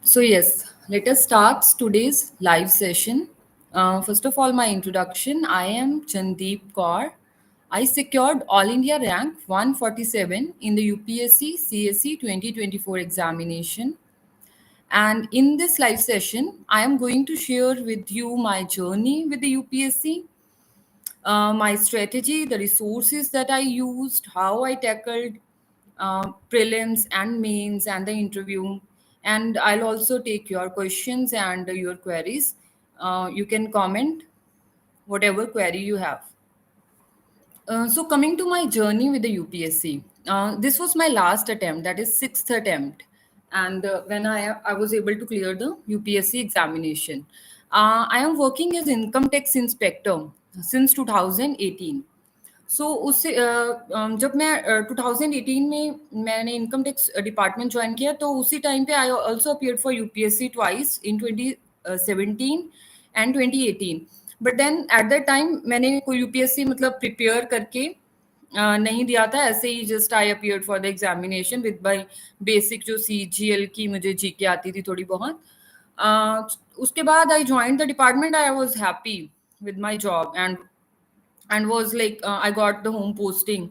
So, yes, let us start today's live session. First of all, my introduction. I am Chandeep Kaur. I secured All India rank 147 in the UPSC CSE 2024 examination. And in this live session, I am going to share with you my journey with the UPSC, my strategy, the resources that I used, how I tackled prelims and mains and the interview. And I'll also take your questions and your queries. You can comment whatever query you have. So coming to my journey with the UPSC, this was my last attempt, that is sixth attempt, and when I was able to clear the UPSC examination. I am working as income tax inspector since 2018. सो उससे जब मैं 2018 में मैंने income tax department join किया तो उसी time पे I also appeared for UPSC twice in 2017 and 2018 but then at that time मैंने कोई यूपीएससी मतलब प्रिपेयर करके नहीं दिया था ऐसे ही just I appeared for the examination with by basic जो सीजीएल की मुझे जीके आती थी थोड़ी बहुत उसके बाद I join the department I was happy with my job and was like I got the home posting.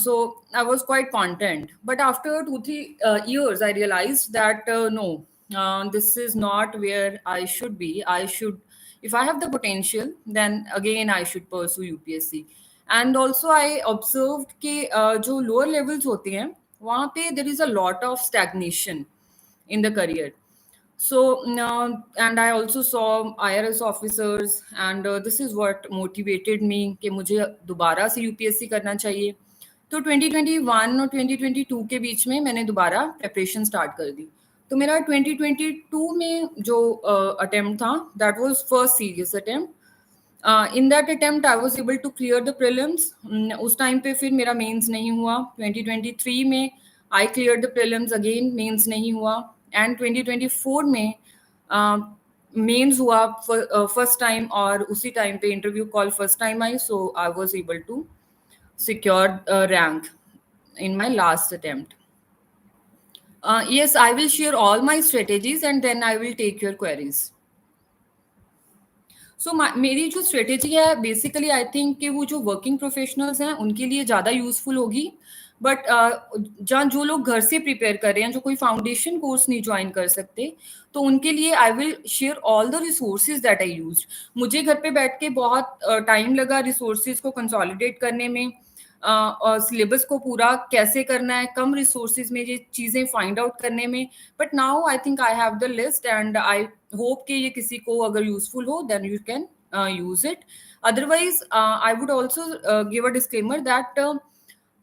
So I was quite content. But after 2 3 years, I realized that no, this is not where I should be. I should, if I have the potential, then again I should pursue UPSC. And also I observed कि जो lower levels होते हैं वहाँ पे there is a lot of stagnation in the career. So, and I also saw IRS officers, and this is what motivated me कि मुझे दोबारा से यूपीएससी करना चाहिए. तो 2021 और 2022 के बीच में मैंने दोबारा प्रेपरेशन स्टार्ट कर दी. तो मेरा 2022 में जो अटेम्प्ट था that was first serious attempt. In that attempt I was able to clear the prelims. उस टाइम पे फिर मेरा मेंस नहीं हुआ. 2023 में I clear the prelims again, mains नहीं हुआ. एंड 2024 में मेंस हुआ फर्स्ट टाइम और उसी टाइम पे इंटरव्यू कॉल फर्स्ट टाइम आई. So I was able to secure rank in my last attempt. Yes, I will share all my strategies and then I will take your queries. सो मेरी जो strategy है basically I think कि वो जो working professionals हैं उनके लिए ज़्यादा यूजफुल होगी. बट जहाँ जो लोग घर से प्रिपेयर कर रहे हैं, जो कोई फाउंडेशन कोर्स नहीं ज्वाइन कर सकते, तो उनके लिए I will share all the resources that I use. मुझे घर पे बैठ के बहुत टाइम लगा रिसोर्सेज को कंसोलिडेट करने में और सिलेबस को पूरा कैसे करना है कम रिसोर्सेज में ये चीज़ें फाइंड आउट करने में. But now I think I have the list and I hope कि ये किसी को अगर यूजफुल हो then you can use it. Otherwise I would also give a disclaimer that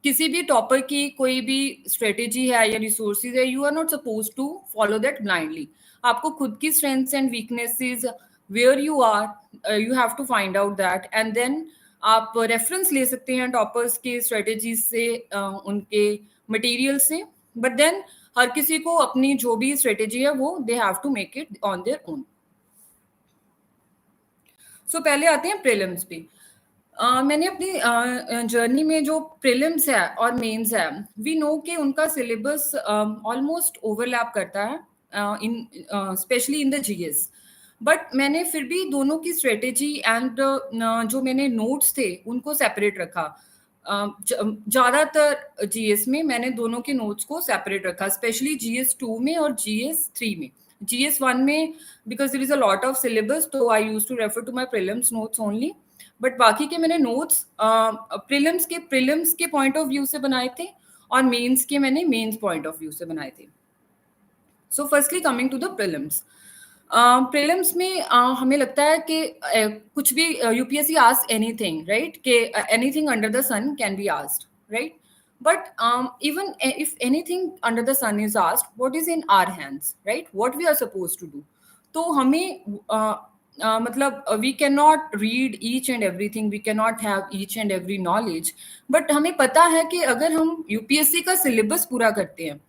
किसी भी टॉपर की कोई भी स्ट्रेटेजी है या रिसोर्सेज है, you are not suppose to follow that blindly. आपको खुद की strengths and weaknesses where you are you have to find out that and then आप रेफरेंस ले सकते हैं टॉपर्स के स्ट्रेटेजीज से, उनके मटेरियल से. बट देन हर किसी को अपनी जो भी स्ट्रेटेजी है वो they have to make it on their own. सो पहले आते हैं प्रीलिम्स पे. मैंने अपनी जर्नी में जो प्रीलिम्स है और मेंस है, वी नो कि उनका सिलेबस ऑलमोस्ट ओवरलैप करता है in specially in the GS. But मैंने फिर भी दोनों की स्ट्रेटेजी एंड जो मैंने नोट्स थे उनको सेपरेट रखा. ज़्यादातर जीएस में मैंने दोनों के नोट्स को सेपरेट रखा, स्पेशली जीएस 2 में और जीएस 3 में. जीएस 1 में because there is a lot of syllabus तो I use to refer to my prelims notes only. But बाकी के मैंने नोट्स प्रीलिम्स के पॉइंट ऑफ व्यू से बनाए थे और मेंस के मैंने मेंस पॉइंट ऑफ व्यू से बनाए थे. So firstly coming to the prelims. Prelims में हमें लगता है कि कुछ भी यूपीएससी आस्क एनीथिंग, राइट, कि anything under the sun can be asked, right. But even if anything under the sun is asked, what is in our hands, right, what we are suppose to do. तो हमें मतलब we can not read each and everything, we can not have each and every knowledge. But हमें पता है कि अगर हम UPSC का सिलेबस पूरा करते हैं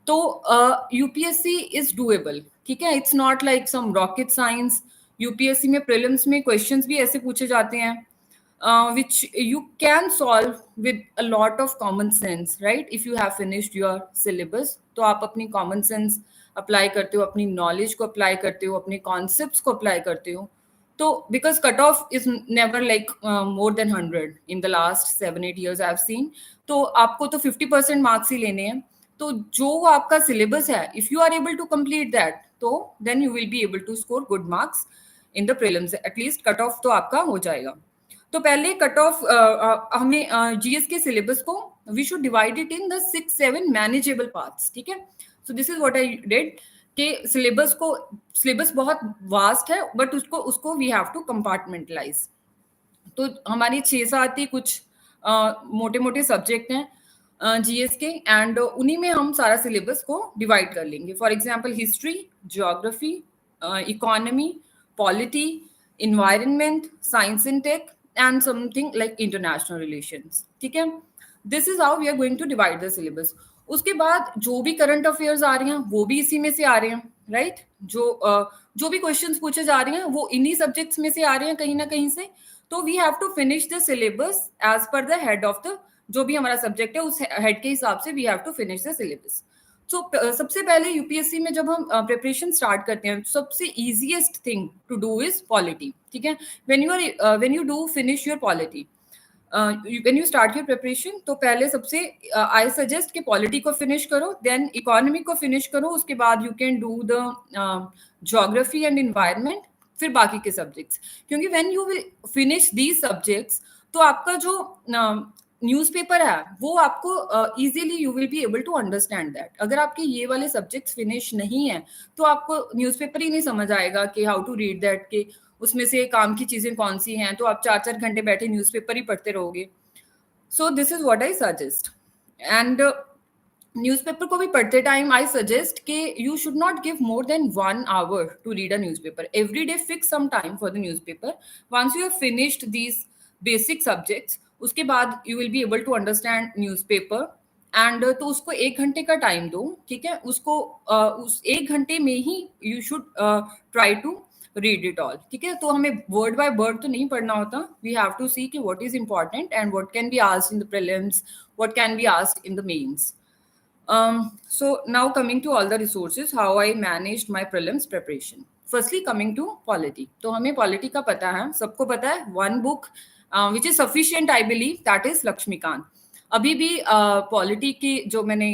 तो यूपीएससी इज डूएबल. ठीक है, it's not like some rocket science. UPSC में प्रीलिम्स में क्वेश्चंस भी ऐसे पूछे जाते हैं which you can solve with a lot of common sense, right, if you have finished your syllabus. तो आप अपनी common sense अप्लाई करते हो, अपनी नॉलेज को अप्लाई करते हो, अपने कॉन्सेप्ट्स को अप्लाई करते हो, तो because cut off is never like more than 100 in the last 7-8 years I have seen, तो आपको तो 50% मार्क्स ही लेने हैं। तो जो आपका सिलेबस है, if you are able to complete that, तो then you will be able to score good marks in the prelims, at least cut off तो आपका हो जाएगा। तो पहले कट ऑफ हमें जीएस के सिलेबस को we should divide it in the 6-7 manageable parts, ठीक है। So this is what I did कि सिलेबस बहुत वास्ट है, बट उसको उसको वी हैव टू कंपार्टमेंटलाइज। तो हमारी 6-7 ही कुछ मोटे मोटे सब्जेक्ट हैं जीएस के, एंड उन्हीं में हम सारा सिलेबस को डिवाइड कर लेंगे। For example history, geography, economy, polity, environment, science and tech, and something like international relations, ठीक है। This is how we are going to divide the syllabus. उसके बाद जो भी करंट अफेयर्स आ रहे हैं वो भी इसी में से आ रहे हैं, राइट। जो भी क्वेश्चंस पूछे जा रहे हैं वो इन्हीं सब्जेक्ट्स में से आ रहे हैं कहीं ना कहीं से। तो we have to finish the syllabus as per the head of the, जो भी हमारा सब्जेक्ट है उस हेड के हिसाब से we have to finish the syllabus. So सबसे पहले यूपीएससी में जब हम प्रिपरेशन स्टार्ट करते हैं, सबसे easiest thing to do is polity, ठीक है। When you do finish your polity, when you start your preparation, तो पहले सबसे आई सजेस्ट कि पॉलिटी को फिनिश करो, देन इकोनॉमी को फिनिश करो, उसके बाद you can do the geography and environment, फिर बाकी के सब्जेक्ट्स। क्योंकि when you will finish these subjects, तो आपका जो न्यूज़पेपर है वो आपको easily you will be able to understand that. अगर आपके ये वाले सब्जेक्ट्स फिनिश नहीं है तो आपको न्यूज़पेपर ही नहीं समझ आएगा कि हाउ टू रीड दैट, के उसमें से काम की चीजें कौन सी हैं, तो आप 4-4 घंटे बैठे न्यूज़पेपर ही पढ़ते रहोगे। So this is what I suggest. And newspaper को भी पढ़ते टाइम आई सजेस्ट कि you should not give more than 1 hour to read a newspaper every day. Fix some time for the newspaper. Once you have finished these basic subjects, उसके बाद you will be able to understand newspaper, and तो उसको 1 घंटे का time दो, ठीक है। उसको उस 1 घंटे में ही you should try to read it all, ठीक है। तो हमें वर्ड बाय वर्ड तो नहीं पढ़ना होता, वी हैव टू सी कि what is important and what can be asked in the prelims, what can be asked in the mains. So now coming to all the resources, how I managed my prelims preparation. Firstly, coming to polity. तो हमें polity का पता है, सबको पता है, one book which is sufficient, I believe, that is Laxmikant. अभी भी पॉलिटी की जो मैंने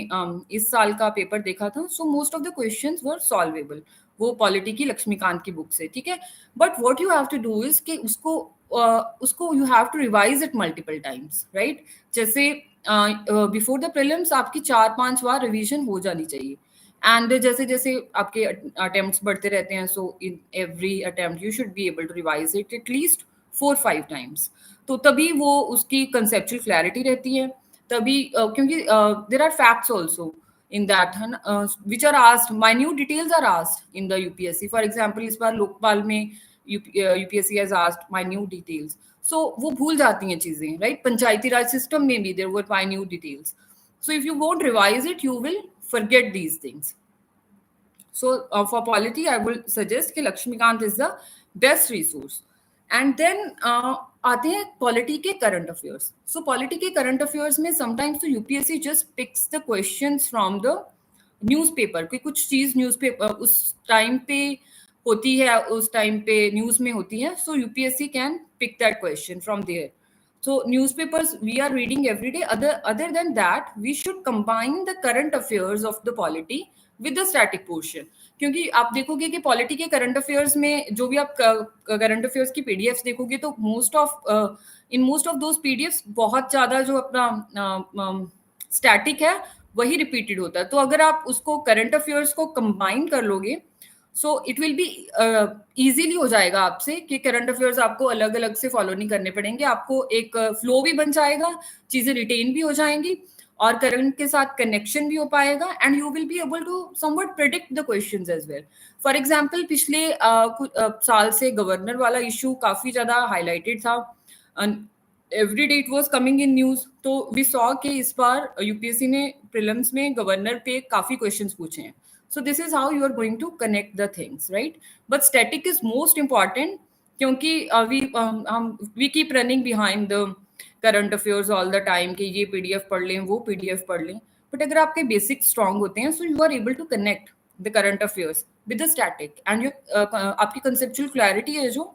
इस साल का पेपर देखा था, so most of the questions were solvable, वो पॉलिटी की लक्ष्मीकांत की बुक से, ठीक है। But what you have to do is कि उसको you have to revise it multiple times, right. जैसे बिफोर द प्रीलिम्स आपकी 4-5 बार रिवीजन हो जानी चाहिए, एंड जैसे जैसे आपके अटेम्प्ट्स बढ़ते रहते हैं, so in every attempt you should be able to revise it at least 4-5 times. तो तभी वो उसकी कंसेप्चुअल क्लैरिटी रहती है, तभी क्योंकि there are facts also in that which are asked, minute details are asked in the UPSC. For example, इस बार लोकपाल में UPSC has asked minute details, so वो भूल जाती हैं चीजें, right? पंचायती राज सिस्टम में भी there were minute details, so if you won't revise it you will forget these things. So for polity I will suggest कि Laxmikanth is the best resource. And then आते हैं पॉलिटी के करंट अफेयर्स। सो पॉलिटी के current affairs में sometimes तो UPSC just picks the questions from the newspaper, कि कुछ चीज न्यूज़पेपर उस टाइम पे होती है, उस टाइम पे न्यूज में होती है, so UPSC can pick that question from there. So newspapers we are reading every day. Other than that, we should combine the current affairs of the polity with the static portion. क्योंकि आप देखोगे कि polity के current affairs में जो भी आप current affairs की पीडीएफ्स देखोगे, तो मोस्ट ऑफ दोज पीडीएफ्स बहुत ज्यादा जो अपना स्टैटिक है वही रिपीटेड होता है। तो अगर आप उसको करंट अफेयर्स को कंबाइन कर लोगे, so it will be easily हो जाएगा आपसे कि करंट अफेयर्स आपको अलग अलग से फॉलो नहीं करने पड़ेंगे, आपको एक फ्लो भी बन जाएगा, चीजें रिटेन भी हो जाएंगी और करंट के साथ कनेक्शन भी हो पाएगा, and you will be able to somewhat predict the questions as well. For example पिछले साल से गवर्नर वाला इशू काफी ज्यादा हाईलाइटेड था, every day it was coming in news. तो वी सॉ कि इस बार यूपीएससी ने प्रीलिम्स में गवर्नर पे काफी क्वेश्चंस पूछे हैं। So this is how you are going to connect the things, right? But static is most important क्योंकि we keep running behind the current affairs all the time कि ये PDF पढ़ लें, वो PDF पढ़ लें। But अगर आपके basic strong होते हैं, so you are able to connect the current affairs with the static and आपकी कंसेप्चुअल क्लैरिटी है जो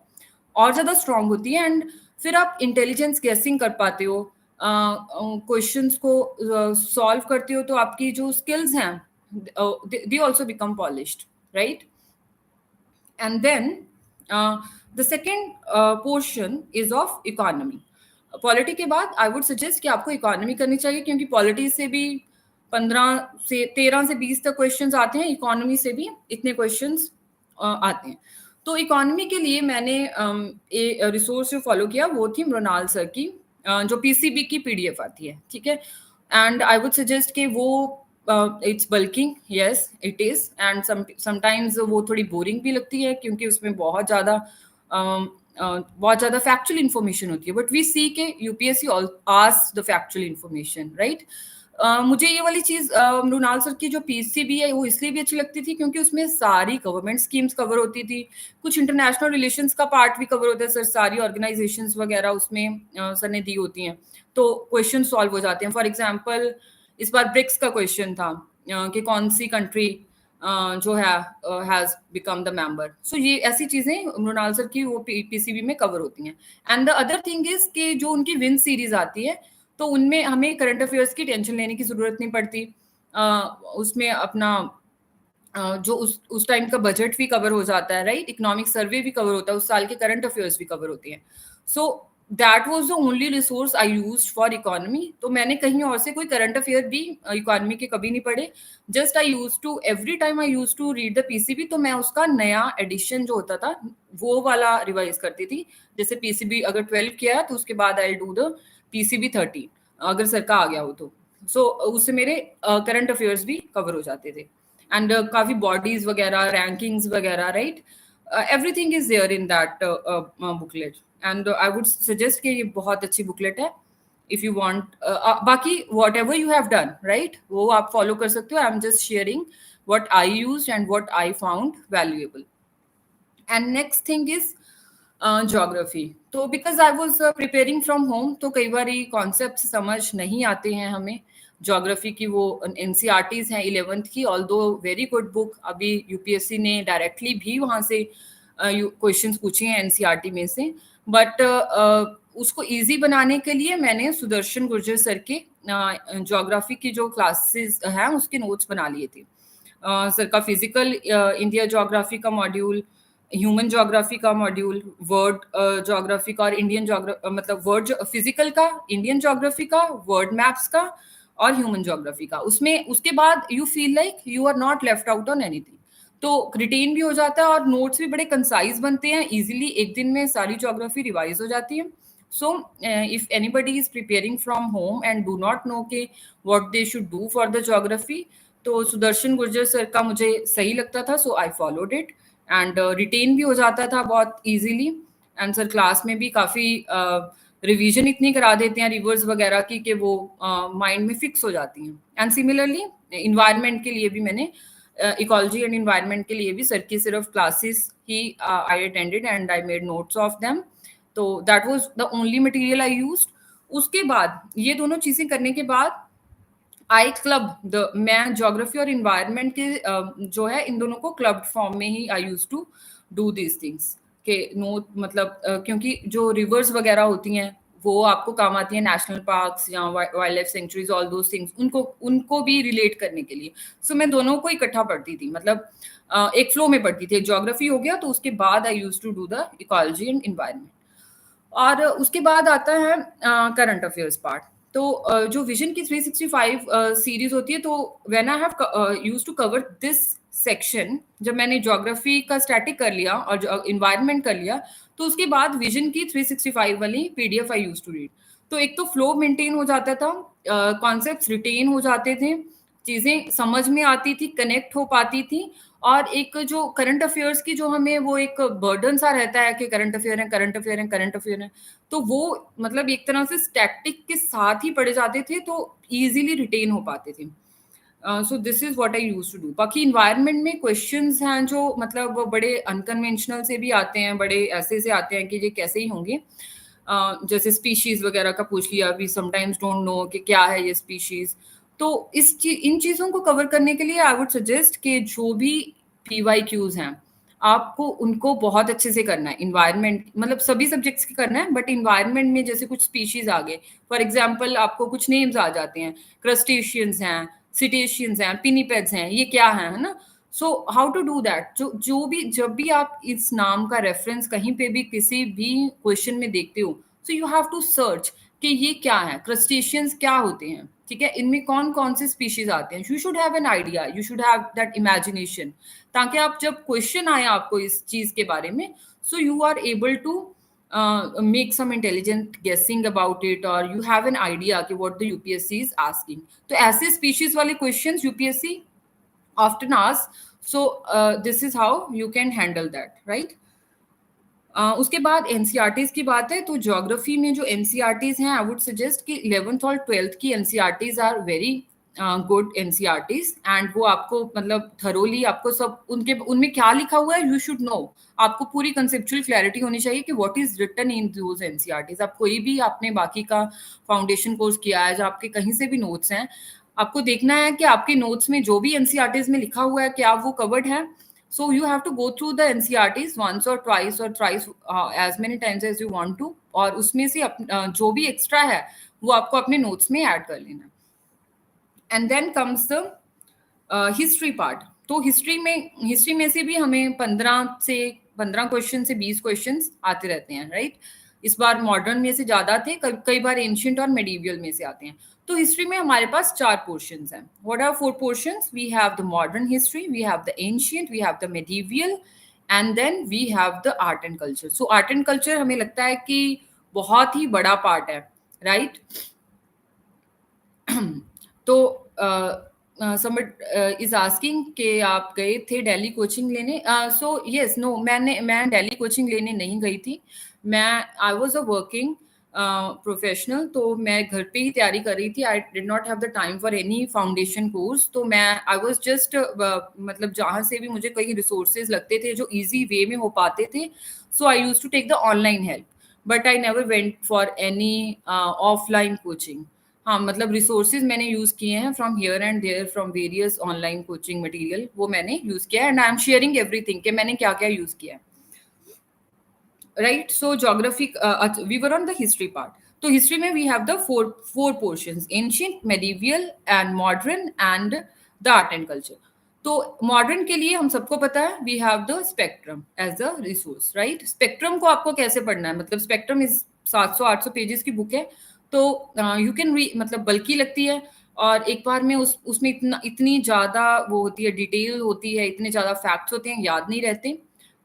और ज़्यादा स्ट्रांग होती है, एंड फिर आप इंटेलिजेंस गेसिंग कर पाते हो, क्वेश्चंस को सॉल्व करते हो, तो आपकी जो स्किल्स हैं they also become polished, right? And then the second portion is of economy. Polity के बाद आई वुड सजेस्ट कि आपको इकोनॉमी करनी चाहिए, क्योंकि पॉलिटी से भी 13 से 20 तक क्वेश्चंस आते हैं, इकोनॉमी से भी इतने क्वेश्चंस आते हैं। तो इकोनॉमी के लिए मैंने एक रिसोर्स जो फॉलो किया वो थी मृणाल सर की, जो पीसीबी की पीडीएफ आती है, ठीक है। एंड आई वुड सजेस्ट कि वो it's bulking, yes it is, and sometimes वो थोड़ी बोरिंग भी लगती है, क्योंकि उसमें बहुत ज़्यादा फैक्चुअल इन्फॉर्मेशन होती है, बट वी सी के UPSC asks the factual information, right? मुझे ये वाली चीज़ मृणाल सर की जो पीसीबी है वो इसलिए भी अच्छी लगती थी क्योंकि उसमें सारी गवर्नमेंट स्कीम्स कवर होती थी, कुछ इंटरनेशनल रिलेशंस का पार्ट भी कवर होता है सर, सारी ऑर्गेनाइजेशंस वगैरह उसमें सर ने दी होती हैं, तो क्वेश्चन सॉल्व हो जाते हैं। फॉर एग्जाम्पल इस बार ब्रिक्स का क्वेश्चन था कि कौन सी कंट्री जो है हैज बिकम द मेंबर, सो ये ऐसी चीजें मृणाल सर की वो पीसीबी में कवर होती हैं। And the other thing is कि जो उनकी विन सीरीज आती है तो उनमें हमें करंट अफेयर्स की टेंशन लेने की जरूरत नहीं पड़ती, उसमें अपना जो उस टाइम का बजट भी कवर हो जाता है, राइट? इकोनॉमिक सर्वे भी कवर होता है, उस साल के करंट अफेयर्स भी कवर होते हैं। सो that was the only resource I used for economy. तो मैंने कहीं और से कोई करंट अफेयर भी इकोनॉमी के कभी नहीं पढ़े, just I use to every time I use to read the PCB, तो मैं उसका नया एडिशन जो होता था वो वाला रिवाइज करती थी। जैसे पीसीबी अगर 12 किया तो उसके बाद आई डू द पीसीबी 13 अगर सर का आ गया हो तो, सो उससे मेरे करंट अफेयर्स भी कवर हो जाते थे। एंड काफी बॉडीज वगैरह, रैंकिंग्स वगैरह, right? Everything is there in that booklet, and I would suggest कि ये बहुत अच्छी बुकलेट है इफ यू वांट। बाकी whatever you have done, right, वो आप फॉलो कर सकते हो। I am just sharing what I used and what I found valuable. And next thing is geography. तो because I was preparing from home, तो कई बार concept समझ नहीं आते हैं हमें ज्योग्राफी की। वो एनसीईआरटीज हैं 11th की, ऑल्दो वेरी गुड बुक, अभी यूपीएससी ने डायरेक्टली भी वहाँ से क्वेश्चंस पूछे हैं एनसीईआरटी में से, बट उसको इजी बनाने के लिए मैंने सुदर्शन गुर्जर सर के ज्योग्राफी की जो क्लासेस हैं उसके नोट्स बना लिए थे। सर का फिजिकल इंडिया ज्योग्राफी का मॉड्यूल, ह्यूमन ज्योग्राफी का मॉड्यूल, वर्ड ज्योग्राफी का और इंडियन ज्योग्राफी, मतलब वर्ड फिजिकल का, इंडियन ज्योग्राफी का, वर्ड मैप्स का और ह्यूमन ज्योग्राफी का। उसमें उसके बाद you feel like you are not left out on anything, तो रिटेन भी हो जाता है और नोट्स भी बड़े कंसाइज बनते हैं, इजीली एक दिन में सारी ज्योग्राफी रिवाइज हो जाती है। So if anybody is preparing from home and do not know के what they should do for the geography, तो सुदर्शन गुर्जर सर का मुझे सही लगता था, so I followed it and written भी हो जाता था बहुत इजीली। एंड सर क्लास में भी काफ़ी रिवीजन इतनी करा देते हैं रिवर्स वगैरह की कि वो माइंड में फिक्स हो जाती हैं। एंड सिमिलरली इन्वायरमेंट के लिए भी मैंने इकोलॉजी एंड इन्वायरमेंट के लिए भी सर की सिर्फ क्लासेस ही I attended and I made notes of them, तो that was the only material I used. उसके बाद ये दोनों चीज़ें करने के बाद आई क्लब मैं ज्योग्राफी और इन्वायरमेंट के जो है इन दोनों को क्लब फॉर्म में ही I use to do these things के नोट, मतलब क्योंकि जो रिवर्स वगैरह होती हैं वो आपको काम आती है, नेशनल पार्क्स या wild life sanctuaries, all those things, उनको भी रिलेट करने के लिए। सो मैं दोनों को इकट्ठा पढ़ती थी, मतलब एक फ्लो में पढ़ती थी। ज्योग्राफी हो गया तो उसके बाद I use to do the ecology and environment, और उसके बाद आता है करंट अफेयर्स पार्ट। तो जो विजन की 365 सीरीज होती है, तो when I have used to cover this section, जब मैंने ज्योग्राफी का स्टैटिक कर लिया और इन्वायरमेंट कर लिया, तो उसके बाद विजन की 365 वाली PDF I used to read. तो एक तो फ्लो मेंटेन हो जाता था, कॉन्सेप्ट्स रिटेन हो जाते थे, चीजें समझ में आती थी, कनेक्ट हो पाती थी, और एक जो करंट अफेयर्स की जो हमें वो एक बर्डन सा रहता है कि करंट अफेयर है, करंट अफेयर है, करंट अफेयर है, तो वो मतलब एक तरह से स्टैटिक के साथ ही पढ़े जाते थे, तो इजीली रिटेन हो पाते थे। So this is what I used to do. बाकी इन्वायरमेंट में क्वेश्चंस हैं जो मतलब वो बड़े अनकन्वेंशनल से भी आते हैं, बड़े ऐसे से आते हैं कि ये कैसे ही होंगे। जैसे स्पीशीज वगैरह का पूछ लिया, वी समटाइम्स डोंट नो कि क्या है ये स्पीशीज, तो इन चीज़ों को कवर करने के लिए आई वुड सजेस्ट कि जो भी पीवाईक्यूज हैं, आपको उनको बहुत अच्छे से करना है। इन्वायरमेंट मतलब सभी सब्जेक्ट्स की करना है, बट इन्वायरमेंट में जैसे कुछ स्पीशीज आ गए, फॉर एग्जाम्पल आपको कुछ नेम्स आ जाते हैं, क्रस्टेशियंस हैं, सिटेशियंस हैं, पिनीपेड्स हैं, ये क्या है ना। So how to do that, जो भी जब भी आप इस नाम का रेफरेंस कहीं पे भी किसी भी क्वेश्चन में देखते हो, so you have to search कि ये क्या है, क्रस्टेशियंस क्या होते हैं, ठीक है, इनमें कौन कौन से स्पीशीज आते हैं। You should have an idea, you should have that imagination, ताकि आप जब क्वेश्चन आए आपको इस चीज के बारे में, so you are able to make some intelligent guessing about it, और यू हैव एन आइडिया कि what the UPSC is asking. तो ऐसे स्पीशीज वाले questions UPSC often ask. So this is how you can handle that, right? उसके बाद NCERTs की बात है, तो ज्योग्राफी में जो एनसीईआरटीज हैं, आई वुड सजेस्ट कि 11th और 12th की NCERTs are very good NCERTs, and वो आपको मतलब थरोली आपको सब उनके उनमें क्या लिखा हुआ है यू शुड नो। आपको पूरी कंसेप्चुअल क्लैरिटी होनी चाहिए कि what is written in those NCERTs. आप कोई भी आपने बाकी का फाउंडेशन कोर्स किया है, जो आपके कहीं से भी नोट्स हैं, आपको देखना है कि आपके नोट्स में जो भी एनसीईआरटीज में लिखा हुआ है क्या वो कवर्ड है। So you have to go through the NCERTs once or twice or thrice, as many times as you want to, और उसमें से जो भी एक्स्ट्रा है वो आपको अपने नोट्स में ऐड कर लेना। And then comes the history part. तो हिस्ट्री में से भी हमें 15 क्वेश्चन से 20 क्वेश्चन आते रहते हैं, राइट। इस बार मॉडर्न में से ज्यादा थे, कई बार एंशियंट और मेडिवियल में से आते हैं। तो हिस्ट्री में हमारे पास 4 पोर्शंस हैं। What are 4 portions? We have the modern history, we have the ancient, we have the medieval, and then we have the art and culture. So art and culture हमें लगता है कि बहुत ही बड़ा पार्ट है, राइट। तो somebody is asking कि आप गए थे दिल्ली कोचिंग लेने। सो यस, नो, मैं दिल्ली कोचिंग लेने नहीं गई थी। मैं I was a working professional, तो मैं घर पे ही तैयारी कर रही थी। आई did not have the time for any foundation course. तो मैं आई वाज जस्ट मतलब जहाँ से भी मुझे कई रिसोर्सेज लगते थे जो इजी वे में हो पाते थे, so I use to take the online help, but I never went for any offline coaching. हाँ, मतलब रिसोर्सेज मैंने यूज किए हैं from here and there, from various online coaching material, वो मैंने यूज किया है, and I am sharing everything कि मैंने क्या क्या यूज किया है, right. So geography, we were on the history part. तो हिस्ट्री में we have the four portions, ancient, medieval and modern and the art and culture. तो मॉडर्न के लिए हम सबको पता है we have the spectrum as the resource, right. Spectrum को आपको कैसे पढ़ना है, मतलब स्पेक्ट्रम इज 700-800 पेजेस की बुक है। तो यू कैन मतलब बल्कि लगती है, और एक बार में उसमें इतनी ज्यादा वो होती है, डिटेल होती है, इतने ज्यादा फैक्ट्स होते हैं, याद नहीं रहते।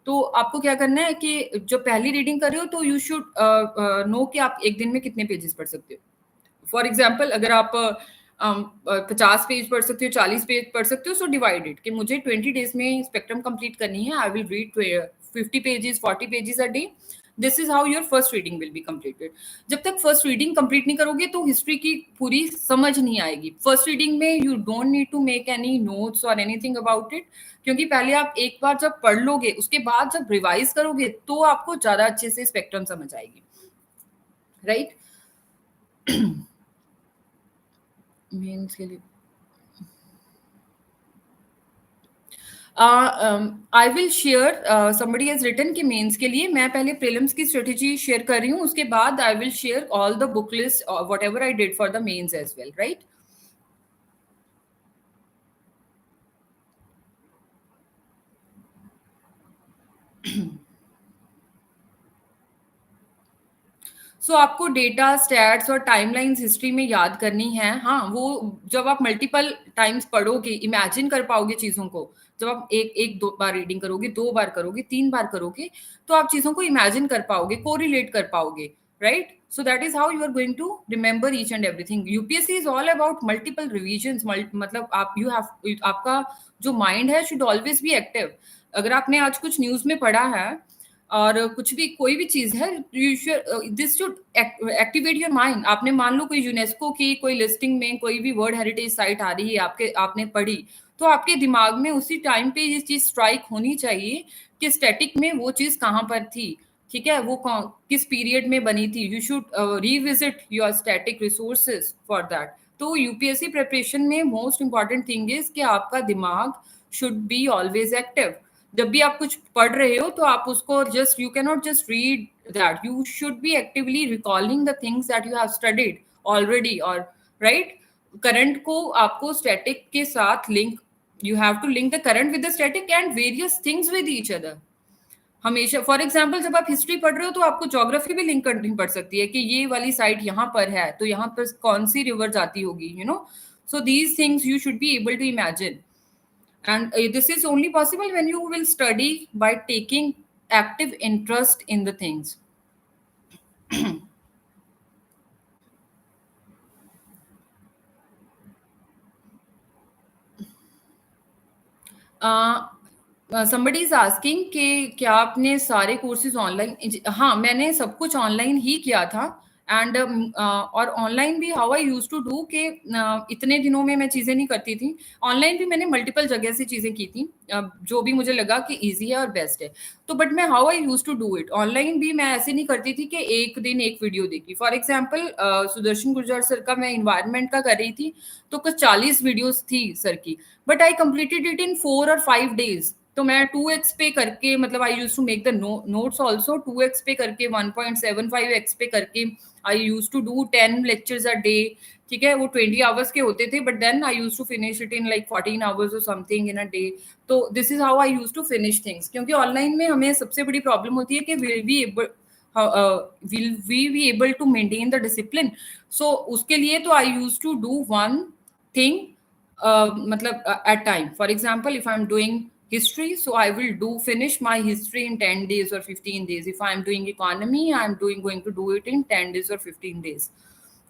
तो आपको क्या करना है कि जो पहली रीडिंग कर रहे हो, तो यू शुड नो कि आप एक दिन में कितने पेजेस पढ़ सकते हो। फॉर एग्जाम्पल, अगर आप 50 पेज पढ़ सकते हो, 40 पेज पढ़ सकते हो, सो डिवाइडेड कि मुझे 20 डेज में स्पेक्ट्रम कंप्लीट करनी है, I will read 50 pages, 40 pages a day. This is how your first reading will be completed. जब तक फर्स्ट रीडिंग कंप्लीट नहीं करोगे तो हिस्ट्री की पूरी समझ नहीं आएगी। फर्स्ट रीडिंग में you don't need to make any notes और एनीथिंग अबाउट इट, क्योंकि पहले आप एक बार जब पढ़ लोगे, उसके बाद जब रिवाइज करोगे तो आपको ज्यादा अच्छे से स्पेक्ट्रम समझ आएगी, राइट। मेंस के लिए I will share, somebody has written कि मेंस के लिए मैं पहले प्रीलिम्स की स्ट्रेटेजी शेयर कर रही हूँ, उसके बाद I will share all the book list whatever I did for the mains as well, right. So आपको डेटा, स्टैट्स और टाइमलाइंस हिस्ट्री में याद करनी है। हाँ, वो जब आप मल्टीपल टाइम्स पढ़ोगे, इमेजिन कर पाओगे चीज़ों को। जब आप एक दो बार रीडिंग करोगे, 2 बार करोगे, 3 बार करोगे, तो आप चीज़ों को इमेजिन कर पाओगे, कोरिलेट कर पाओगे, right. So that is how you are going to remember each and everything. UPSC is all about multiple revisions, मतलब आप यू हैव, आपका जो माइंड है शुड ऑलवेज बी एक्टिव। अगर आपने आज कुछ न्यूज़ में पढ़ा है और कुछ भी, कोई भी चीज है, this should activate your mind. आपने मान लो कोई यूनेस्को की कोई लिस्टिंग में कोई भी वर्ल्ड हेरिटेज साइट आ रही है, आपने पढ़ी, तो आपके दिमाग में उसी टाइम पे ये चीज स्ट्राइक होनी चाहिए कि स्टैटिक में वो चीज कहाँ पर थी, ठीक है, वो किस पीरियड में बनी थी। You should revisit your static resources for that. तो यूपीएससी प्रिपरेशन में मोस्ट इंपॉर्टेंट थिंग इज कि आपका दिमाग शुड बी ऑलवेज एक्टिव. जब भी आप कुछ पढ़ रहे हो तो आप उसको just you can not just read that, you should B actively recalling the things that you have studied already, और राइट करंट को आपको स्टैटिक के साथ link, you have to link the current with the static and various things with each other. हमेशा for example जब आप history पढ़ रहे हो तो आपको ज्योग्राफी भी लिंक करनी पड़ सकती है कि ये वाली साइट यहाँ पर है तो यहाँ पर कौन सी रिवर जाती होगी, you know. So these things you should be able to imagine, and this is only possible when you will study by taking active interest in the things. Somebody is asking कि क्या आपने सारे courses online? हाँ, मैंने सब कुछ online ही किया था. एंड और ऑनलाइन भी how I use to do के इतने दिनों में मैं चीज़ें नहीं करती थी. ऑनलाइन भी मैंने मल्टीपल जगह से चीज़ें की थी, जो भी मुझे लगा कि ईजी है और बेस्ट है. तो बट मैं how I use to do it online भी मैं ऐसे नहीं करती थी कि एक दिन एक वीडियो देखी. For example Sudarshan Gurjar sir का मैं इन्वायरमेंट का कर रही थी तो कुछ 40 वीडियोस थी सर की, but I completed it in 4 और 5 days. तो मैं 2x पे करके, मतलब I use to make the notes also 2x पे करके, 1.75x पे करके I use to do 10 lectures a day. ठीक है, वो 20 आवर्स के होते थे, but then I use to finish it in like 14 hours और समथिंग इन अ डे. तो this is how I use to finish things. क्योंकि ऑनलाइन में हमें सबसे बड़ी प्रॉब्लम होती है कि will we B able to maintain the discipline. So उसके लिए तो I use to do one thing, matlab, at time. For example, if I'm doing history, so I will do finish my history in 10 days or 15 days. If I'm doing economy, I'm going to do it in 10 days or 15 days.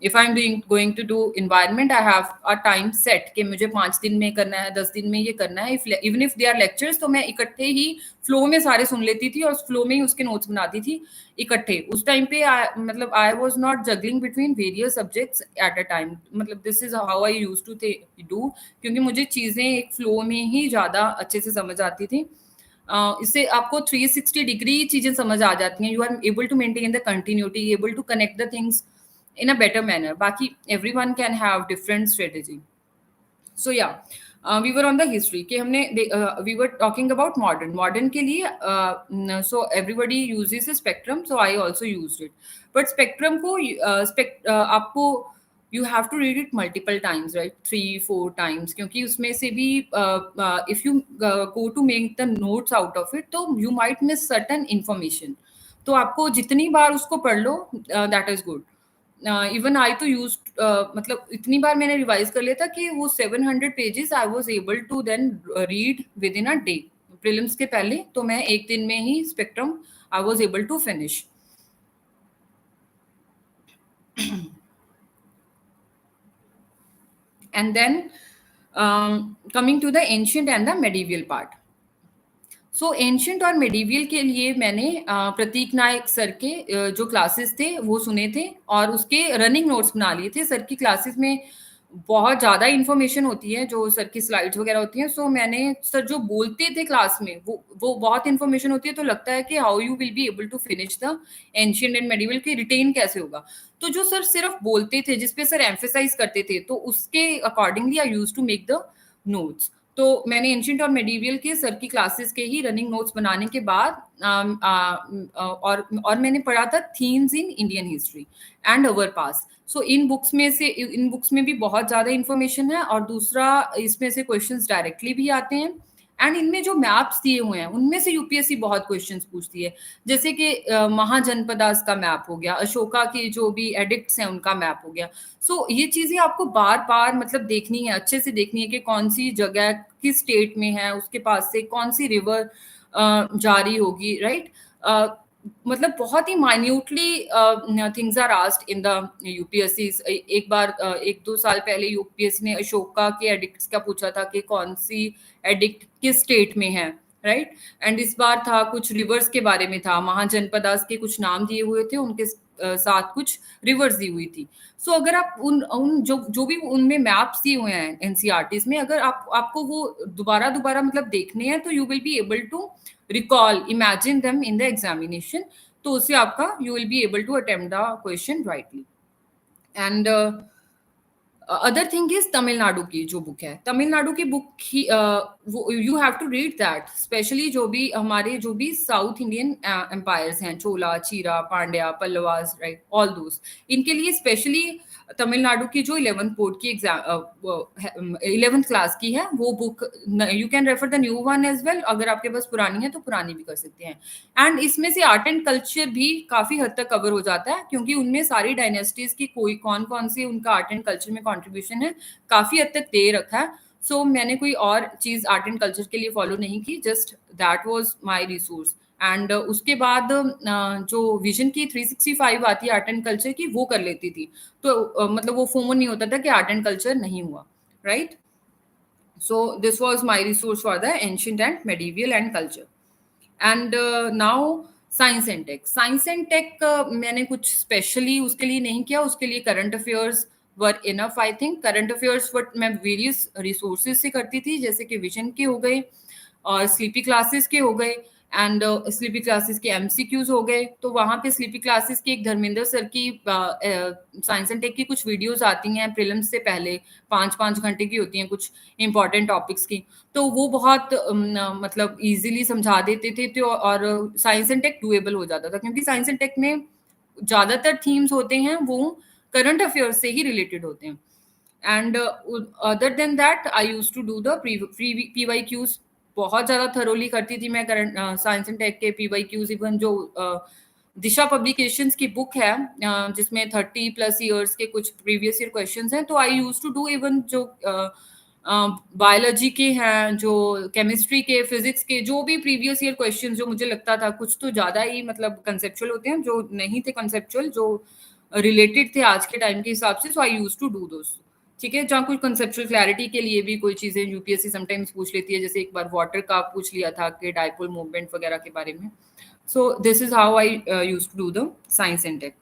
If I'm going to do environment, I have a time set कि मुझे 5 दिन में करना है, 10 दिन में ये करना है. Even if they are lectures, तो मैं इकट्ठे ही फ्लो में सारे सुन लेती थी और फ्लो में ही उसके नोट्स बनाती थी इकट्ठे. उस टाइम पे मतलब I was not juggling between various subjects at a time. मतलब this is how I use to do, क्योंकि मुझे चीज़ें एक फ्लो में ही ज़्यादा अच्छे से समझ आती थी. इससे आपको 360 डिग्री चीज़ें समझ आ जाती हैं. You are able to maintain the continuity, able to connect the things in a better manner. Baki, everyone can have different strategy. So yeah, we were on the history कि हमने we were talking about modern के लिए so everybody uses a spectrum, so I also used it. But spectrum को आपको you have to read it multiple times, right? 3-4 times, क्योंकि उसमें से भी if you go to make the notes out of it, तो you might miss certain information. तो आपको जितनी बार उसको पढ़ लो, that is good. Even I तो यूज, मतलब इतनी बार मैंने रिवाइज कर लिया था कि वो 700 pages I was able to then read within a day. Prelims के पहले तो मैं एक दिन में ही spectrum I was able to finish. And then coming to the ancient and the medieval part. So ancient और मेडिवियल के लिए मैंने प्रतीक नायक सर के जो क्लासेस थे वो सुने थे और उसके रनिंग नोट्स बना लिए थे. सर की क्लासेस में बहुत ज़्यादा इन्फॉर्मेशन होती है, जो सर की स्लाइड्स वगैरह होती हैं. सो मैंने सर जो बोलते थे क्लास में वो बहुत इन्फॉर्मेशन होती है, तो लगता है कि how you will be able to finish the ancient and medieval की रिटेन कैसे होगा. तो जो सर सिर्फ बोलते थे, जिसपे सर एम्फेसाइज करते थे, तो उसके accordingly I use to make the notes. तो मैंने एंशियंट और मेडिवियल के सर की क्लासेस के ही रनिंग नोट्स बनाने के बाद और मैंने पढ़ा था themes in Indian history and our pass. So in books में भी बहुत ज़्यादा इन्फॉर्मेशन है, और दूसरा इसमें से क्वेश्चंस डायरेक्टली भी आते हैं. एंड इनमें जो मैप्स दिए हुए हैं उनमें से यूपीएससी बहुत क्वेश्चंस पूछती है. जैसे कि महाजनपदास का मैप हो गया, अशोका की जो भी एडिक्ट्स हैं उनका मैप हो गया. सो ये चीज़ें आपको बार बार मतलब देखनी है, अच्छे से देखनी है कि कौन सी जगह किस स्टेट में है, उसके पास से कौन सी रिवर जारी होगी, राइट. मतलब बहुत ही minutely things are asked in the UPSC. एक बार 1-2 साल पहले यूपीएससी ने अशोका के एडिक्ट्स का पूछा था कि कौन सी एडिक्ट किस स्टेट में है, राइट. एंड इस बार था कुछ रिवर्स के बारे में था, महाजनपदास के कुछ नाम दिए हुए थे, उनके साथ कुछ रिवर्स दी हुई थी. सो अगर आप उन जो भी उनमें मैप्स दिए हुए हैं एनसीईआरटीज में, अगर आपको वो दोबारा मतलब देखने हैं, तो you will be able to recall, imagine them in the examination. तो उससे आपका you will be able to attempt the question rightly. And other thing is Tamil Nadu की जो बुक है, तमिलनाडु की बुक ही you have to read that, specially जो भी हमारे जो भी साउथ इंडियन एम्पायर्स हैं, चोला, चीरा, Pandya, Pallavas, right, all those, इनके लिए स्पेशली तमिलनाडु की जो 11th बोर्ड की एग्जाम 11th क्लास की है वो book, you can refer the new one as well, अगर आपके पास पुरानी है तो पुरानी भी कर सकते हैं। एंड इसमें से आर्ट एंड कल्चर भी काफी हद तक कवर हो जाता है, क्योंकि उनमें सारी डायनेस्टीज की कोई कौन कौन सी उनका आर्ट एंड कल्चर में कंट्रीब्यूशन है काफी हद तक दे रखा है। सो मैंने कोई और चीज आर्ट एंड कल्चर के लिए फॉलो नहीं की, just that was my resource. And उसके बाद जो विजन की 365 आती है आर्ट एंड कल्चर की, वो कर लेती थी। तो मतलब वो फोमो नहीं होता था कि आर्ट एंड कल्चर नहीं हुआ, right. So this was my resource for the ancient and medieval and culture. And now science and tech, science and tech मैंने कुछ स्पेशली उसके लिए नहीं किया, उसके लिए current affairs were enough. I think current affairs what मैं various resources से करती थी, जैसे कि विजन के हो गए और स्लीपी क्लासेस के हो गए, एंड स्लीपी क्लासेस के एमसीक्यूज हो गए। तो वहाँ पे स्लीपी क्लासेस की एक धर्मेंद्र सर की साइंस एंड टेक की कुछ वीडियोस आती हैं प्रीलिम्स से पहले, 5-5 घंटे की होती हैं, कुछ इंपॉर्टेंट टॉपिक्स की। तो वो बहुत मतलब इजीली समझा देते थे, तो और साइंस एंड टेक डुएबल हो जाता था, क्योंकि साइंस एंड टेक में ज्यादातर थीम्स होते हैं वो करंट अफेयर्स से ही रिलेटेड होते हैं। And other than that I use to do the PYQs, बहुत ज्यादा थरोली करती थी मैं करंट साइंस एंड टेक के PYQs। इवन जो दिशा पब्लिकेशंस की बुक है जिसमें 30+ ईयर्स के कुछ प्रीवियस ईयर क्वेश्चंस हैं, तो I use to do even जो बायोलॉजी के हैं, जो केमिस्ट्री के, फिजिक्स के, जो भी प्रीवियस ईयर क्वेश्चंस जो मुझे लगता था कुछ तो ज़्यादा ही मतलब कंसेप्चुअल होते हैं, जो नहीं थे कंसेप्चुअल, जो रिलेटेड थे आज के टाइम के हिसाब से, सो I use to do those. ठीक है, जहाँ कुछ कंसेप्चुअल क्लैरिटी के लिए भी कोई चीज़ें यूपीएससी समटाइम्स पूछ लेती है, जैसे एक बार वाटर का पूछ लिया था कि डायपोल मूवमेंट वगैरह के बारे में। So this is how I use to do the science and tech.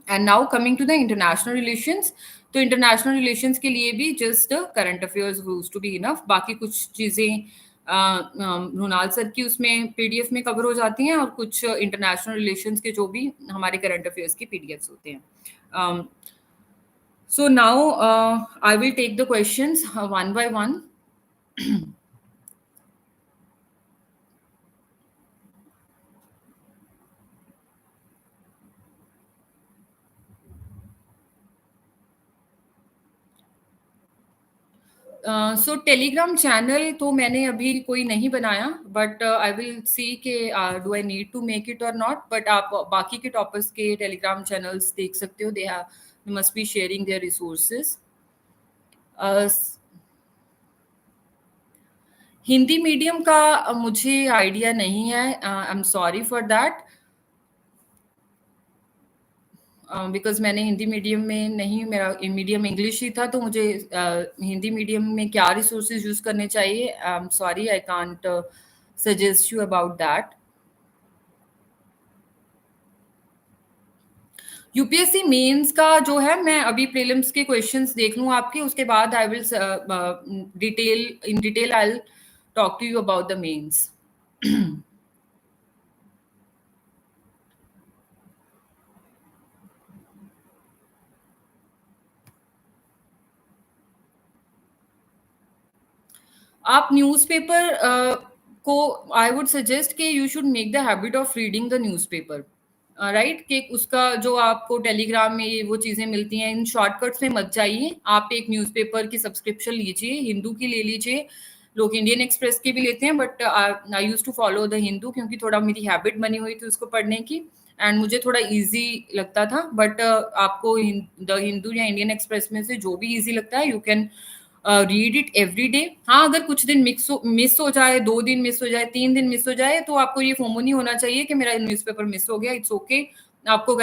And now coming to the international relations, तो इंटरनेशनल रिलेशंस के लिए भी just current affairs use to be enough. बाकी कुछ चीज़ें रोनाल्ड सर की उसमें पीडीएफ में कवर हो जाती हैं, और कुछ इंटरनेशनल रिलेशंस के जो भी हमारे करंट अफेयर्स के पीडीएफ्स होते हैं। So now I will take the questions one by one. So Telegram channel तो मैंने अभी कोई नहीं बनाया, बट आई विल सी के do I need to make it और नॉट। बट आप बाकी के टॉपर्स के टेलीग्राम चैनल्स देख सकते हो, they must be sharing their resources. Hindi medium का मुझे आइडिया नहीं है, आई am sorry for that, because मैंने हिंदी मीडियम में नहीं, मेरा मीडियम इंग्लिश ही था, तो मुझे हिंदी मीडियम में क्या रिसोर्सेज यूज करने चाहिए, I am sorry, I can't suggest you about that. UPSC mains का जो है, मैं अभी प्रीलिम्स के क्वेश्चंस देख लूँ आपके, उसके बाद I will detail I will talk to you about the mains. आप न्यूज़पेपर को आई वुड सजेस्ट कि you should make the habit of reading the newspaper, right, कि उसका जो आपको टेलीग्राम में ये वो चीज़ें मिलती हैं, इन शॉर्टकट्स में मत जाइए। आप एक न्यूज़पेपर की सब्सक्रिप्शन लीजिए, हिंदू की ले लीजिए, लोग इंडियन एक्सप्रेस की भी लेते हैं, but I use to follow the Hindu, क्योंकि थोड़ा मेरी हैबिट बनी हुई थी उसको पढ़ने की, एंड मुझे थोड़ा इजी लगता था। बट आपको द हिंदू या इंडियन एक्सप्रेस में से जो भी इजी लगता है, you can read it every day. हाँ, अगर कुछ दिन मिस हो जाए, 2 दिन मिस हो जाए, 3 दिन मिस हो जाए, तो आपको ये फोमो नहीं होना चाहिए कि मेरा न्यूज़पेपर मिस हो गया, इट्स ओके। आपको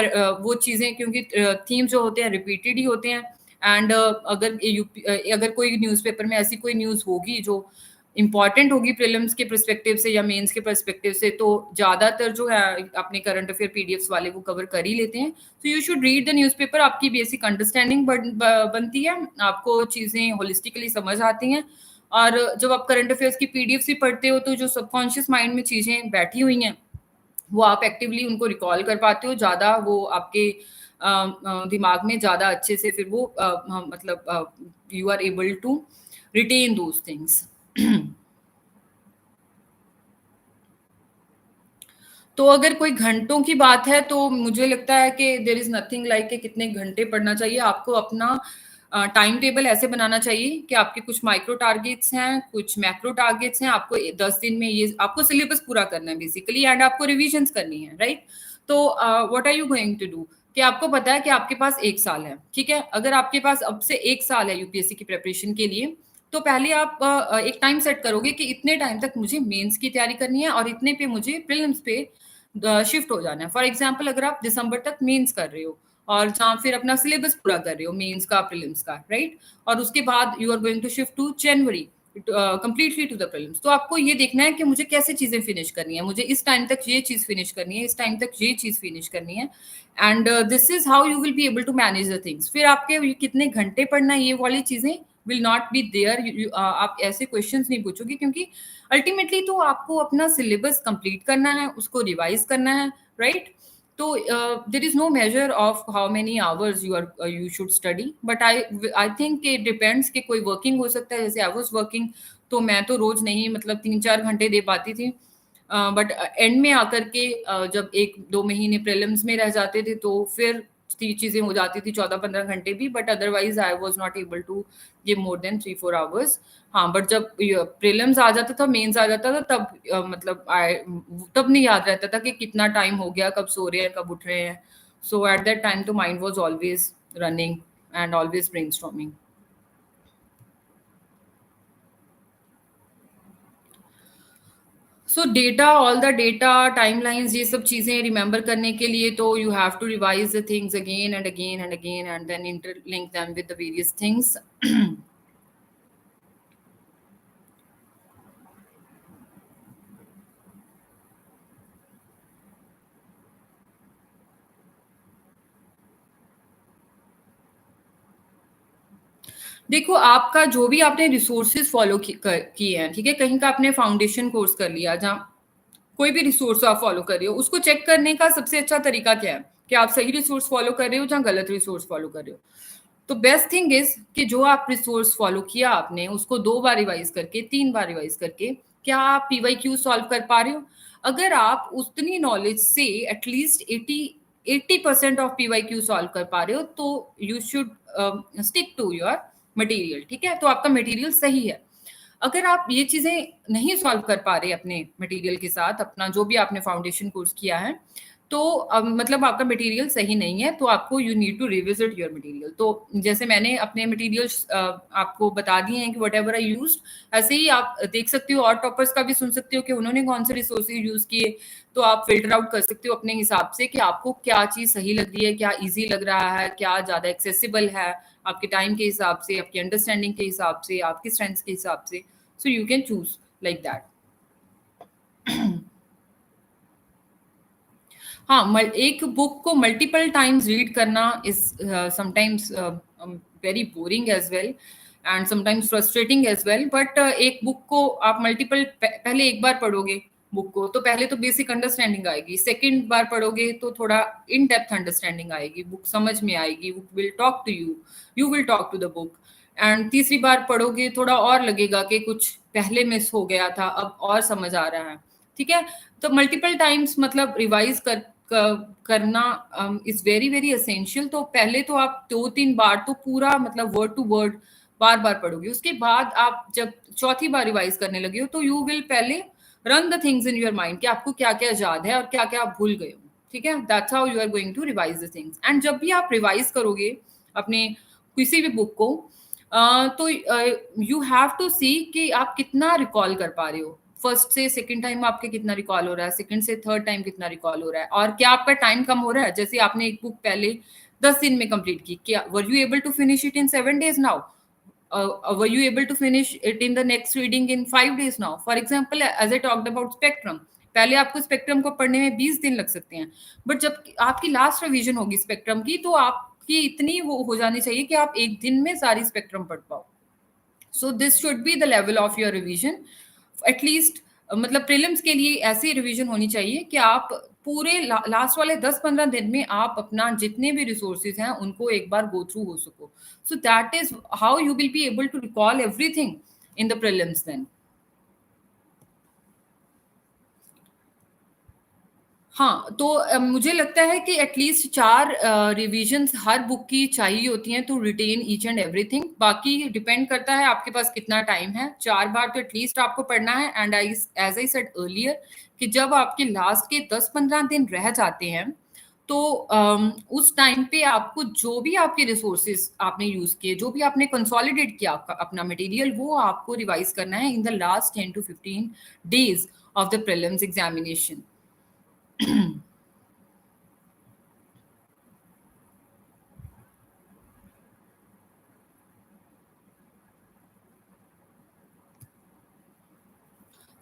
वो चीज़ें, क्योंकि थीम जो होते हैं रिपीटेड ही होते हैं, एंड अगर कोई न्यूज़पेपर में ऐसी कोई न्यूज़ होगी जो इम्पॉर्टेंट होगी प्रीलिम्स के पर्सपेक्टिव से या मेंस के पर्सपेक्टिव से, तो ज़्यादातर जो है अपने करंट अफेयर पीडीएफ्स वाले वो कवर कर ही लेते हैं। तो you should read the newspaper, आपकी बेसिक अंडरस्टैंडिंग बनती है, आपको चीज़ें होलिस्टिकली समझ आती हैं। और जब आप करंट अफेयर्स की पीडीएफ भी पढ़ते हो, तो जो सबकॉन्शियस माइंड में चीज़ें बैठी हुई हैं, वो आप एक्टिवली उनको रिकॉल कर पाते हो, ज़्यादा वो आपके दिमाग में ज़्यादा अच्छे से फिर वो मतलब you are able to retain those things. तो अगर कोई घंटों की बात है तो मुझे लगता है कि देयर इज नथिंग लाइक कि कितने घंटे पढ़ना चाहिए। आपको अपना टाइम टेबल ऐसे बनाना चाहिए कि आपके कुछ माइक्रो टारगेट्स हैं, कुछ मैक्रो टारगेट्स हैं। आपको 10 दिन में ये आपको सिलेबस पूरा करना है बेसिकली, एंड आपको रिविजन्स करनी है, राइट? तो what are you going to do कि आपको पता है कि आपके पास 1 साल है, ठीक है? अगर आपके पास अब से 1 साल है यूपीएससी की प्रिपरेशन के लिए, तो पहले आप एक टाइम सेट करोगे कि इतने टाइम तक मुझे मेंस की तैयारी करनी है और इतने पे मुझे प्रीलिम्स पे शिफ्ट हो जाना है। फॉर एग्जाम्पल अगर आप दिसंबर तक मेंस कर रहे हो और जहाँ फिर अपना सिलेबस पूरा कर रहे हो मेंस का प्रीलिम्स का, राइट? और उसके बाद you are going to shift to January completely to the prelims. तो आपको ये देखना है कि मुझे कैसे चीजें फिनिश करनी है, मुझे इस टाइम तक ये चीज फिनिश करनी है, इस टाइम तक ये चीज फिनिश करनी है, and this is how you will be able to manage the things. फिर आपके कितने घंटे पढ़ना है, ये वाली चीजें विल नॉट बी देयर। आप ऐसे क्वेश्चंस नहीं पूछोगे क्योंकि अल्टीमेटली तो आपको अपना सिलेबस कंप्लीट करना है, उसको रिवाइज करना है, राइट? तो there is no measure of how many hours you should study, but I think it depends कि कोई वर्किंग हो सकता है, जैसे आई वाज वर्किंग, तो मैं तो रोज नहीं मतलब 3-4 घंटे दे पाती थी। बट एंड में आकर के जब 1-2 महीने प्रीलिम्स में रह जाते थे तो फिर चीजें हो जाती थी 14-15 घंटे भी, but otherwise I was not able to give more than 3-4 hours. हाँ, बट जब प्रीलिम्स आ जाता था, मेंस आ जाता था, तब मतलब तब नहीं याद रहता था कि कितना टाइम हो गया, कब सो रहे हैं, कब उठ रहे हैं। सो एट दैट टाइम तो mind was always running and always brainstorming. So data, all the data timelines, ये सब चीजें रिमेंबर करने के लिए तो you have to revise the things again and again and again and then interlink them with the various things. देखो, आपका जो भी आपने रिसोर्सेज फॉलो किए हैं, ठीक है? कहीं का आपने फाउंडेशन कोर्स कर लिया, जहाँ कोई भी रिसोर्स आप फॉलो कर रहे हो, उसको चेक करने का सबसे अच्छा तरीका क्या है कि आप सही रिसोर्स फॉलो कर रहे हो या गलत रिसोर्स फॉलो कर रहे हो। तो बेस्ट थिंग इज कि जो आप रिसोर्स फॉलो किया आपने, उसको 2 बार रिवाइज करके, 3 बार रिवाइज करके, क्या आप पीवाई क्यू सॉल्व कर पा रहे हो? अगर आप उतनी नॉलेज से at least 80% of P Y Q solve कर पा रहे हो तो you should stick to your material, ठीक है? तो आपका मटेरियल सही है। अगर आप ये चीजें नहीं सॉल्व कर पा रहे अपने मटेरियल के साथ, अपना जो भी आपने फाउंडेशन कोर्स किया है, तो मतलब आपका मटेरियल सही नहीं है, तो आपको you need to revisit your material. तो जैसे मैंने अपने मटेरियल्स आपको बता दिए हैं कि वट एवर आई यूज, ऐसे ही आप देख सकते हो और टॉपर्स का भी सुन सकते हो कि उन्होंने कौन से रिसोर्सेज यूज किए। तो आप फिल्टर आउट कर सकते हो अपने हिसाब से कि आपको क्या चीज सही लग रही है, क्या ईजी लग रहा है, क्या ज्यादा एक्सेसिबल है आपके टाइम के हिसाब से, आपकी अंडरस्टैंडिंग के हिसाब से, आपके स्ट्रेंथ्स के हिसाब से। So you can choose like that. हाँ, एक बुक को मल्टीपल टाइम्स रीड करना is sometimes very boring as well and sometimes frustrating as well, but एक बुक को आप मल्टीपल पहले एक बार पढ़ोगे बुक को तो पहले तो बेसिक अंडरस्टैंडिंग आएगी, सेकंड बार पढ़ोगे तो थोड़ा इन डेप्थ अंडरस्टैंडिंग आएगी, बुक समझ में आएगी, book will talk to you, you will talk to the book. And तीसरी बार पढ़ोगे थोड़ा और लगेगा कि कुछ पहले मिस हो गया था, अब और समझ आ रहा है, ठीक है? तो मल्टीपल टाइम्स मतलब रिवाइज करना इज वेरी वेरी असेंशियल। तो पहले तो आप 2-3 बार तो पूरा मतलब वर्ड टू वर्ड बार बार पढ़ोगे, उसके बाद आप जब चौथी बार रिवाइज करने लगे हो तो यू विल पहले run the things in your mind कि आपको क्या क्या याद है और क्या क्या आप भूल गए हो, ठीक है? That's how you are going to revise the things. And जब भी आप रिवाइज करोगे अपने किसी भी बुक को, तो यू हैव टू सी कि आप कितना रिकॉल कर पा रहे हो, फर्स्ट से सेकंड टाइम आपके कितना रिकॉल हो रहा है, सेकंड से थर्ड टाइम कितना रिकॉल हो रहा है, और क्या आपका टाइम कम हो रहा है? जैसे आपने एक बुक पहले 10 दिन में कंप्लीट की, क्या were you able to finish it in 7 days now? Were you able to finish it in the next reading in 5 days now? For example, as I talked about spectrum, पहले आपको spectrum को पढ़ने में 20 दिन लग सकते हैं, बट जब आपकी लास्ट रिवीजन होगी स्पेक्ट्रम की तो आपकी इतनी वो हो जानी चाहिए कि आप एक दिन में सारी स्पेक्ट्रम पढ़ पाओ। So this should be the level of your revision, at least मतलब प्रीलिम्स के लिए ऐसी रिवीजन होनी चाहिए कि आप पूरे लास्ट वाले 10-15 दिन में आप अपना जितने भी रिसोर्सेज हैं उनको एक बार गो थ्रू हो सको. So that is how you will be able to recall everything in the prelims then. हाँ, तो मुझे लगता है कि एटलीस्ट 4 रिविजन्स हर बुक की चाहिए होती हैं to retain each and everything. बाकी डिपेंड करता है आपके पास कितना टाइम है. 4 बार तो एटलीस्ट आपको पढ़ना है. And as I said earlier कि जब आपके लास्ट के 10-15 दिन रह जाते हैं, तो उस टाइम पे आपको जो भी आपके रिसोर्सेज आपने यूज़ किए, जो भी आपने कंसोलिडेट किया आपका अपना मटेरियल, वो आपको रिवाइज़ करना है in the last 10 to 15 days of the prelims examination.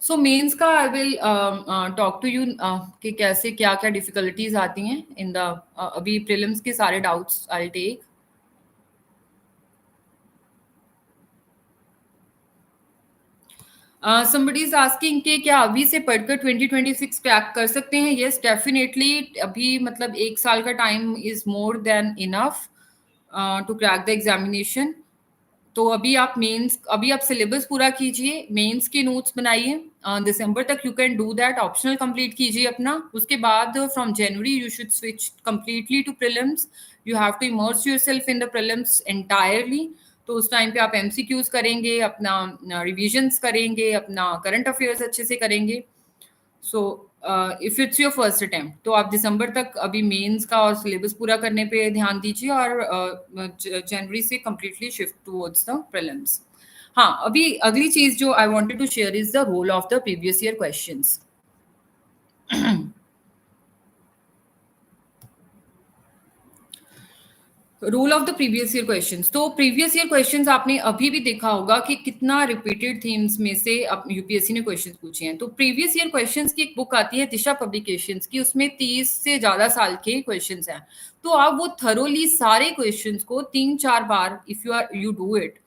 So mains का I will talk to you कि कैसे क्या क्या डिफिकल्टीज आती हैं इन द अभी प्रीलिम्स के सारे doubts I take. somebody is asking कि क्या अभी से पढ़कर 2026 क्रैक कर सकते हैं. Yes definitely. अभी मतलब 1 साल का time is more than enough to crack the examination. तो अभी आप सिलेबस पूरा कीजिए, मेंस के नोट्स बनाइए. दिसंबर तक you can do that. Optional complete कीजिए अपना. उसके बाद from January you should switch completely to prelims. You have to immerse yourself in the prelims entirely. तो उस टाइम पे आप एमसीक्यूज करेंगे, अपना रिविजन्स करेंगे, अपना करंट अफेयर्स अच्छे से करेंगे. So if it's your first attempt तो आप दिसंबर तक अभी मेंस का और सिलेबस पूरा करने पे ध्यान दीजिए और जनवरी से completely shift towards the prelims. हाँ, अभी अगली चीज जो I wanted to share is the role of the previous year questions. Rule of the previous year questions. तो प्रीवियस ईयर क्वेश्चंस आपने अभी भी देखा होगा कि कितना रिपीटेड थीम्स में से अब यूपीएससी ने क्वेश्चंस पूछे हैं. तो प्रीवियस ईयर क्वेश्चंस की एक बुक आती है दिशा पब्लिकेशंस की. उसमें 30 से ज्यादा साल के क्वेश्चंस हैं. तो आप वो थरोली सारे क्वेश्चंस को 3-4 बार इफ यू डू इट,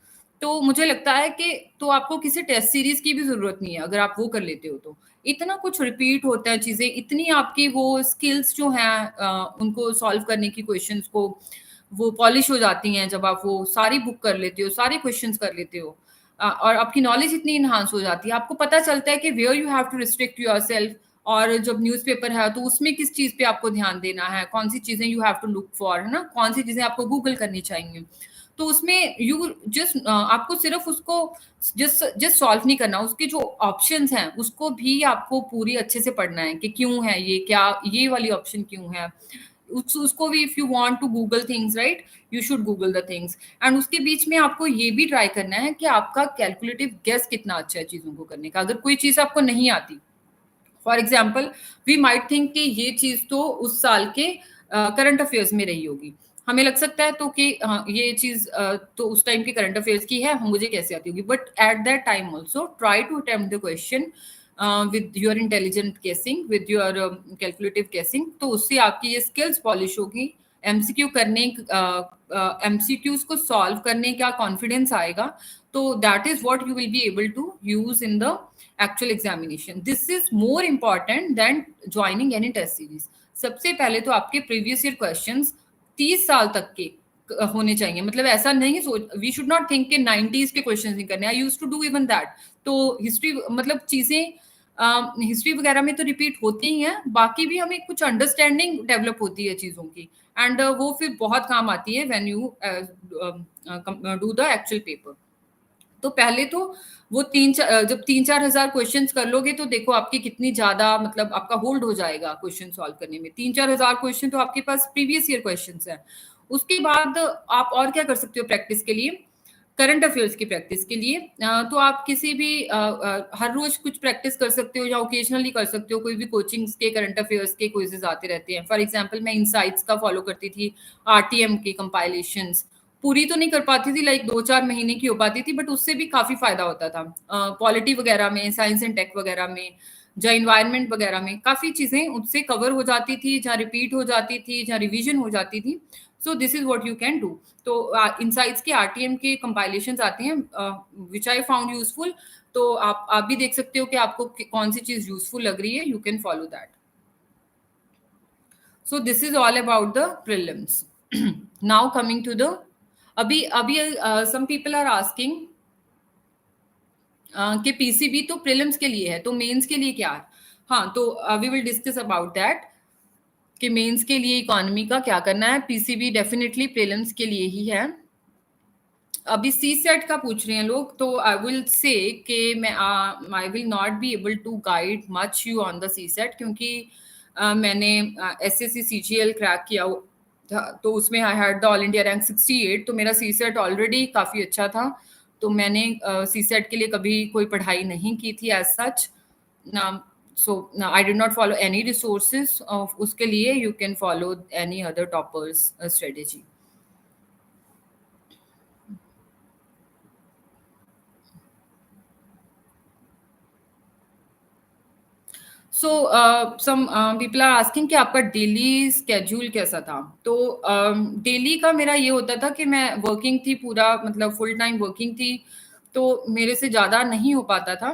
तो मुझे लगता है कि तो आपको किसी टेस्ट सीरीज की भी जरूरत नहीं है अगर आप वो कर लेते हो. तो इतना कुछ रिपीट होता है चीजें, इतनी आपकी वो स्किल्स जो हैं उनको सॉल्व करने की, क्वेश्चंस को वो पॉलिश हो जाती हैं जब आप वो सारी बुक कर लेते हो, सारे क्वेश्चंस कर लेते हो. और आपकी नॉलेज इतनी इन्हांस हो जाती है, आपको पता चलता है कि where you have to restrict yourself. और जब न्यूज़पेपर है तो उसमें किस चीज़ पे आपको ध्यान देना है, कौन सी चीज़ें you have to look for, है ना, कौन सी चीज़ें आपको गूगल करनी चाहिए. तो उसमें यू जस्ट आपको सिर्फ उसको जस्ट जस्ट सॉल्व नहीं करना, उसके जो ऑप्शंस हैं उसको भी आपको पूरी अच्छे से पढ़ना है कि क्यों है ये, क्या ये वाली ऑप्शन क्यों है. उसको भी if you want to Google things, right, you should Google the things. And उसके बीच में आपको ये भी ट्राई करना है कि आपका कैलकुलेटिव गेस कितना अच्छा है चीजों को करने का. अगर कोई चीज आपको नहीं आती, for example we might think कि ये चीज तो उस साल के करंट अफेयर्स में रही होगी, हमें लग सकता है तो कि हाँ ये चीज तो उस टाइम के करंट अफेयर्स की है, मुझे कैसे आती होगी. But at that time also try to attempt the question with your intelligent guessing, with your calculative guessing. तो उससे आपकी ये skills polish होगी. एमसीक्यू करने एमसीक्यूज को सॉल्व करने का कॉन्फिडेंस आएगा. तो that is what you will be able to use in the actual examination. This is more important than joining any test series. सबसे पहले तो आपके प्रीवियस ईयर क्वेश्चंस 30 साल तक के होने चाहिए. मतलब ऐसा नहीं सोच, वी शुड नॉट थिंक कि 90s के क्वेश्चंस नहीं करने. I used to do even that. तो हिस्ट्री मतलब चीजें हिस्ट्री वगैरह में तो रिपीट होती ही हैं, बाकी भी हमें कुछ अंडरस्टैंडिंग डेवलप होती है चीज़ों की. एंड वो फिर बहुत काम आती है when you do the actual paper. तो पहले तो वो जब 3-4 हज़ार क्वेश्चंस कर लोगे तो देखो आपकी कितनी ज़्यादा मतलब आपका होल्ड हो जाएगा क्वेश्चन सॉल्व करने में. 3-4 हज़ार क्वेश्चन तो आपके पास प्रीवियस ईयर क्वेश्चंस हैं. उसके बाद आप और क्या कर सकते हो प्रैक्टिस के लिए, करंट अफेयर्स की प्रैक्टिस के लिए. तो आप किसी भी हर रोज कुछ प्रैक्टिस कर सकते हो या ओकेजनली कर सकते हो. कोई भी कोचिंग्स के करंट अफेयर्स के क्विजेज आते रहते हैं. फॉर एग्जांपल मैं इनसाइट्स का फॉलो करती थी, आरटीएम के कंपाइलेशंस. पूरी तो नहीं कर पाती थी, लाइक 2-4 महीने की हो पाती थी, बट उससे भी काफी फायदा होता था. पॉलिटी वगैरह में, साइंस एंड टेक वगैरह में, जहाँ इन्वायरमेंट वगैरह में काफी चीजें उससे कवर हो जाती थी, जहाँ रिपीट हो जाती थी, जहाँ रिवीजन हो जाती थी. So this is what you can do. तो इनसाइट्स के आरटीएम के कंपाइलेशंस आते हैं विच आई फाउंड यूजफुल। तो आप भी देख सकते हो कि आपको कौन सी चीज यूजफुल लग रही है, you can follow that. So this is all about the prelims. Now coming to the अभी some people are asking कि पीसीबी तो प्रीलिम्स के लिए है, तो मेंस के लिए क्या है? हाँ, तो we will discuss about that कि मेंस के लिए इकोनॉमी का क्या करना है। पीसीबी डेफिनेटली प्रीलिम्स के लिए ही है। अभी सी सेट का पूछ रहे हैं लोग, तो आई विल से कि मैं I will not be able to guide much you on the CSAT, क्योंकि मैंने S S C C G L crack किया था, तो उसमें I had the all India rank 68, तो मेरा सी सेट ऑलरेडी काफ़ी अच्छा था। तो मैंने सी सेट के लिए कभी कोई पढ़ाई नहीं की थी as such. So I did not follow any resources उसके लिए। You can follow any other toppers strategy. So some people are asking कि आपका डेली स्केड्यूल कैसा था। तो डेली का मेरा ये होता था कि मैं वर्किंग थी, पूरा मतलब फुल टाइम वर्किंग थी, तो मेरे से ज़्यादा नहीं हो पाता था।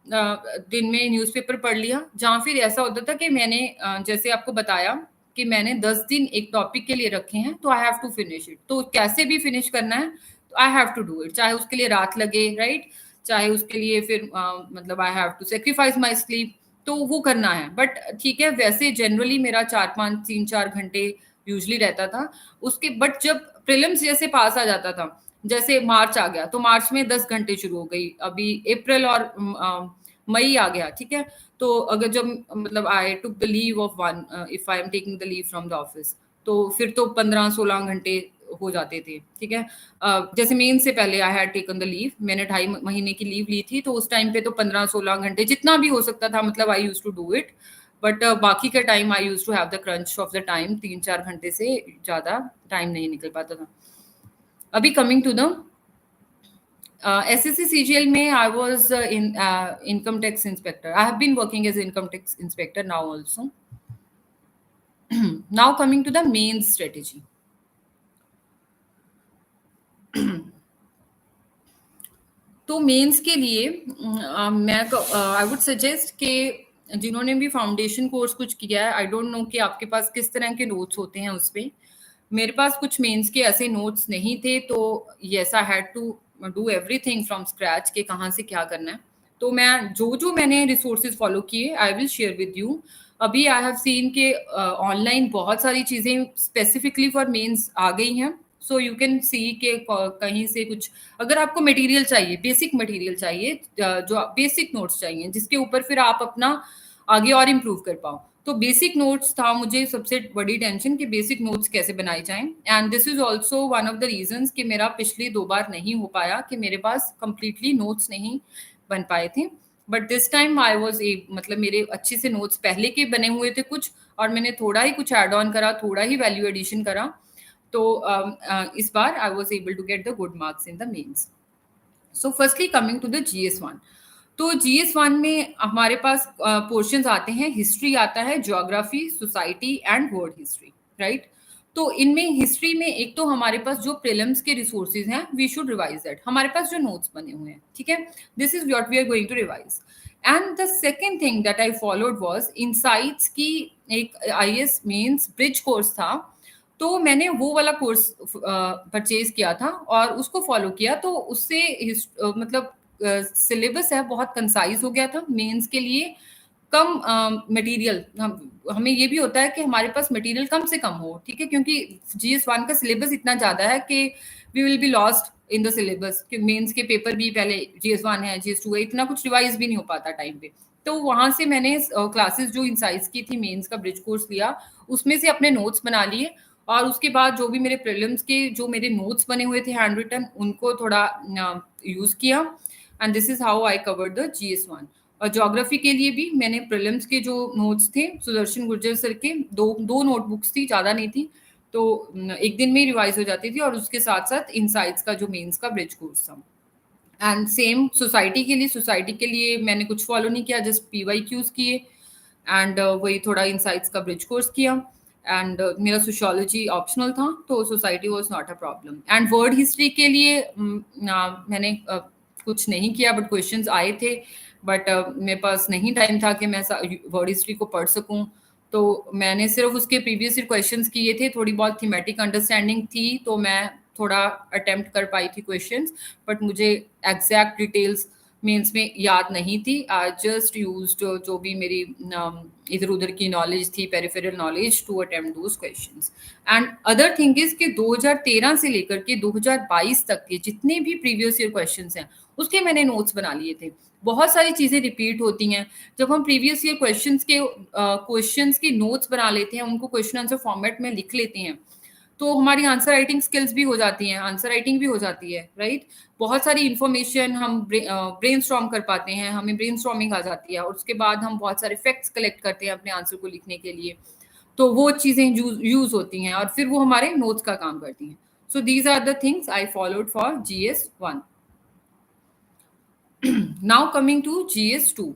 दिन में न्यूज़पेपर पढ़ लिया, जहाँ फिर ऐसा होता था कि मैंने जैसे आपको बताया कि मैंने 10 दिन एक टॉपिक के लिए रखे हैं, तो I have to finish it. तो कैसे भी फिनिश करना है, तो I have to do it, चाहे उसके लिए रात लगे, राइट, चाहे उसके लिए फिर मतलब I have to sacrifice my sleep, तो वो करना है। बट ठीक है, वैसे जनरली मेरा 4-5 3-4 घंटे यूजली रहता था उसके। बट जब प्रीलिम्स जैसे पास आ जाता था, जैसे मार्च आ गया, तो मार्च में 10 घंटे शुरू हो गई। अभी अप्रैल और मई आ गया, ठीक है। तो अगर जब मतलब I took the leave of one, if I am taking the leave from the office, तो फिर तो 15-16 घंटे हो जाते थे, ठीक है। जैसे मेन से पहले I had taken the leave, मैंने 2.5 महीने की लीव ली थी, तो उस टाइम पे तो 15-16 घंटे जितना भी हो सकता था, मतलब I use to do it. But बाकी का time I use to have the crunch of the time, 3-4 घंटे से ज़्यादा टाइम नहीं निकल पाता था। अभी coming to the SSC CGL में I was in income tax inspector. I have been working as income tax inspector now also. Now coming to the main strategy. तो मेंस के लिए मैं आई वुड सजेस्ट कि जिन्होंने भी फाउंडेशन कोर्स कुछ किया है, आई डोंट नो कि आपके पास किस तरह के नोट्स होते हैं उस पे। मेरे पास कुछ मेंस के ऐसे नोट्स नहीं थे, तो yes I had to do everything from scratch के कहाँ से क्या करना है। तो मैं जो मैंने रिसोर्सेज फॉलो किए, आई विल शेयर विद यू। अभी आई हैव सीन के ऑनलाइन बहुत सारी चीज़ें स्पेसिफिकली फॉर मेंस आ गई हैं। सो यू कैन सी के कहीं से कुछ, अगर आपको मटेरियल चाहिए, बेसिक मटेरियल चाहिए, जो बेसिक नोट्स चाहिए जिसके ऊपर फिर आप अपना आगे और इम्प्रूव कर पाओ, तो बेसिक नोट्स था मुझे सबसे बड़ी टेंशन कि बेसिक नोट्स कैसे बनाए जाएं। And this is also one of the reasons कि मेरा पिछली 2 बार नहीं हो पाया, कि मेरे पास कंप्लीटली नोट्स नहीं बन पाए थे। But this time I was a, मतलब मेरे अच्छे से नोट्स पहले के बने हुए थे कुछ, और मैंने थोड़ा ही कुछ एड ऑन करा, थोड़ा ही वैल्यू एडिशन करा। तो इस बार I was able to get the good marks in the mains. So firstly coming to the GS1। तो GS1 में हमारे पास पोर्शंस आते हैं, हिस्ट्री आता है, geography, society and world history, right. तो इनमें हिस्ट्री में एक तो हमारे पास जो प्रीलिम्स के रिसोर्सेज हैं, वी शुड रिवाइज दैट। हमारे पास जो नोट्स बने हुए हैं, ठीक है, this is what we are going to revise. And the second thing that I followed was Insights की एक IAS मेंस ब्रिज कोर्स था। तो मैंने वो वाला कोर्स परचेज किया था और उसको फॉलो किया, तो उससे मतलब सिलेबस है बहुत कंसाइज हो गया था मेंस के लिए। कम मटेरियल, हमें ये भी होता है कि हमारे पास मटेरियल कम से कम हो, ठीक है, क्योंकि GS1 का सिलेबस इतना ज़्यादा है कि we will be lost in the syllabus, कि मेंस के पेपर भी पहले GS1 है, GS2 है, इतना कुछ रिवाइज भी नहीं हो पाता टाइम पे। तो वहाँ से मैंने क्लासेस जो इंसाइट्स की थी, मेंस का ब्रिज कोर्स लिया, उसमें से अपने नोट्स बना लिए, और उसके बाद जो भी मेरे प्रीलिम्स के जो मेरे नोट्स बने हुए थे हैंड रिटन, उनको थोड़ा यूज़ किया। And this is how I cover the GS1। और ज्योग्राफी के लिए भी मैंने प्रीलिम्स के जो नोट्स थे, सुदर्शन गुर्जर सर के दो नोटबुक्स थी, ज़्यादा नहीं थी, तो एक दिन में ही रिवाइज हो जाती थी, और उसके साथ साथ इनसाइट्स का जो मेंस का ब्रिज कोर्स था। एंड सेम सोसाइटी के लिए मैंने कुछ फॉलो नहीं किया, जस्ट PYQs किए, एंड वही थोड़ा इनसाइट्स का ब्रिज कोर्स किया। एंड मेरा सोशियोलॉजी ऑप्शनल था, तो society was not a problem. And word history के लिए मैंने कुछ नहीं किया, बट क्वेश्चंस आए थे, बट मेरे पास नहीं टाइम था कि मैं वर्ड हिस्ट्री को पढ़ सकूं, तो मैंने सिर्फ उसके प्रीवियस ईयर क्वेश्चंस किए थे, थोड़ी बहुत थीमेटिक अंडरस्टैंडिंग थी, तो मैं थोड़ा अटेम्प्ट कर पाई थी क्वेश्चंस, बट मुझे एग्जैक्ट डिटेल्स मेंस में याद नहीं थी। आई जस्ट यूज्ड जो भी मेरी इधर उधर की नॉलेज थी, peripheral knowledge, to attempt those questions. And other thing is कि 2013 से लेकर के 2022 तक के जितने भी प्रीवियस ईयर क्वेश्चंस हैं, उसके मैंने नोट्स बना लिए थे। बहुत सारी चीजें रिपीट होती हैं। जब हम प्रीवियस ईयर क्वेश्चंस के नोट्स बना लेते हैं, उनको क्वेश्चन आंसर फॉर्मेट में लिख लेते हैं, तो हमारी आंसर राइटिंग स्किल्स भी हो जाती हैं, आंसर राइटिंग भी हो जाती है, राइट। बहुत सारी इंफॉर्मेशन हम ब्रेनस्टॉर्म कर पाते हैं, हमें ब्रेनस्टॉर्मिंग आ जाती है, और उसके बाद हम बहुत सारे फैक्ट्स कलेक्ट करते हैं अपने आंसर को लिखने के लिए, तो वो चीज़ें यूज होती हैं और फिर वो हमारे नोट्स का काम करती हैं। So these are the things I followed for GS1। Now coming to GS2।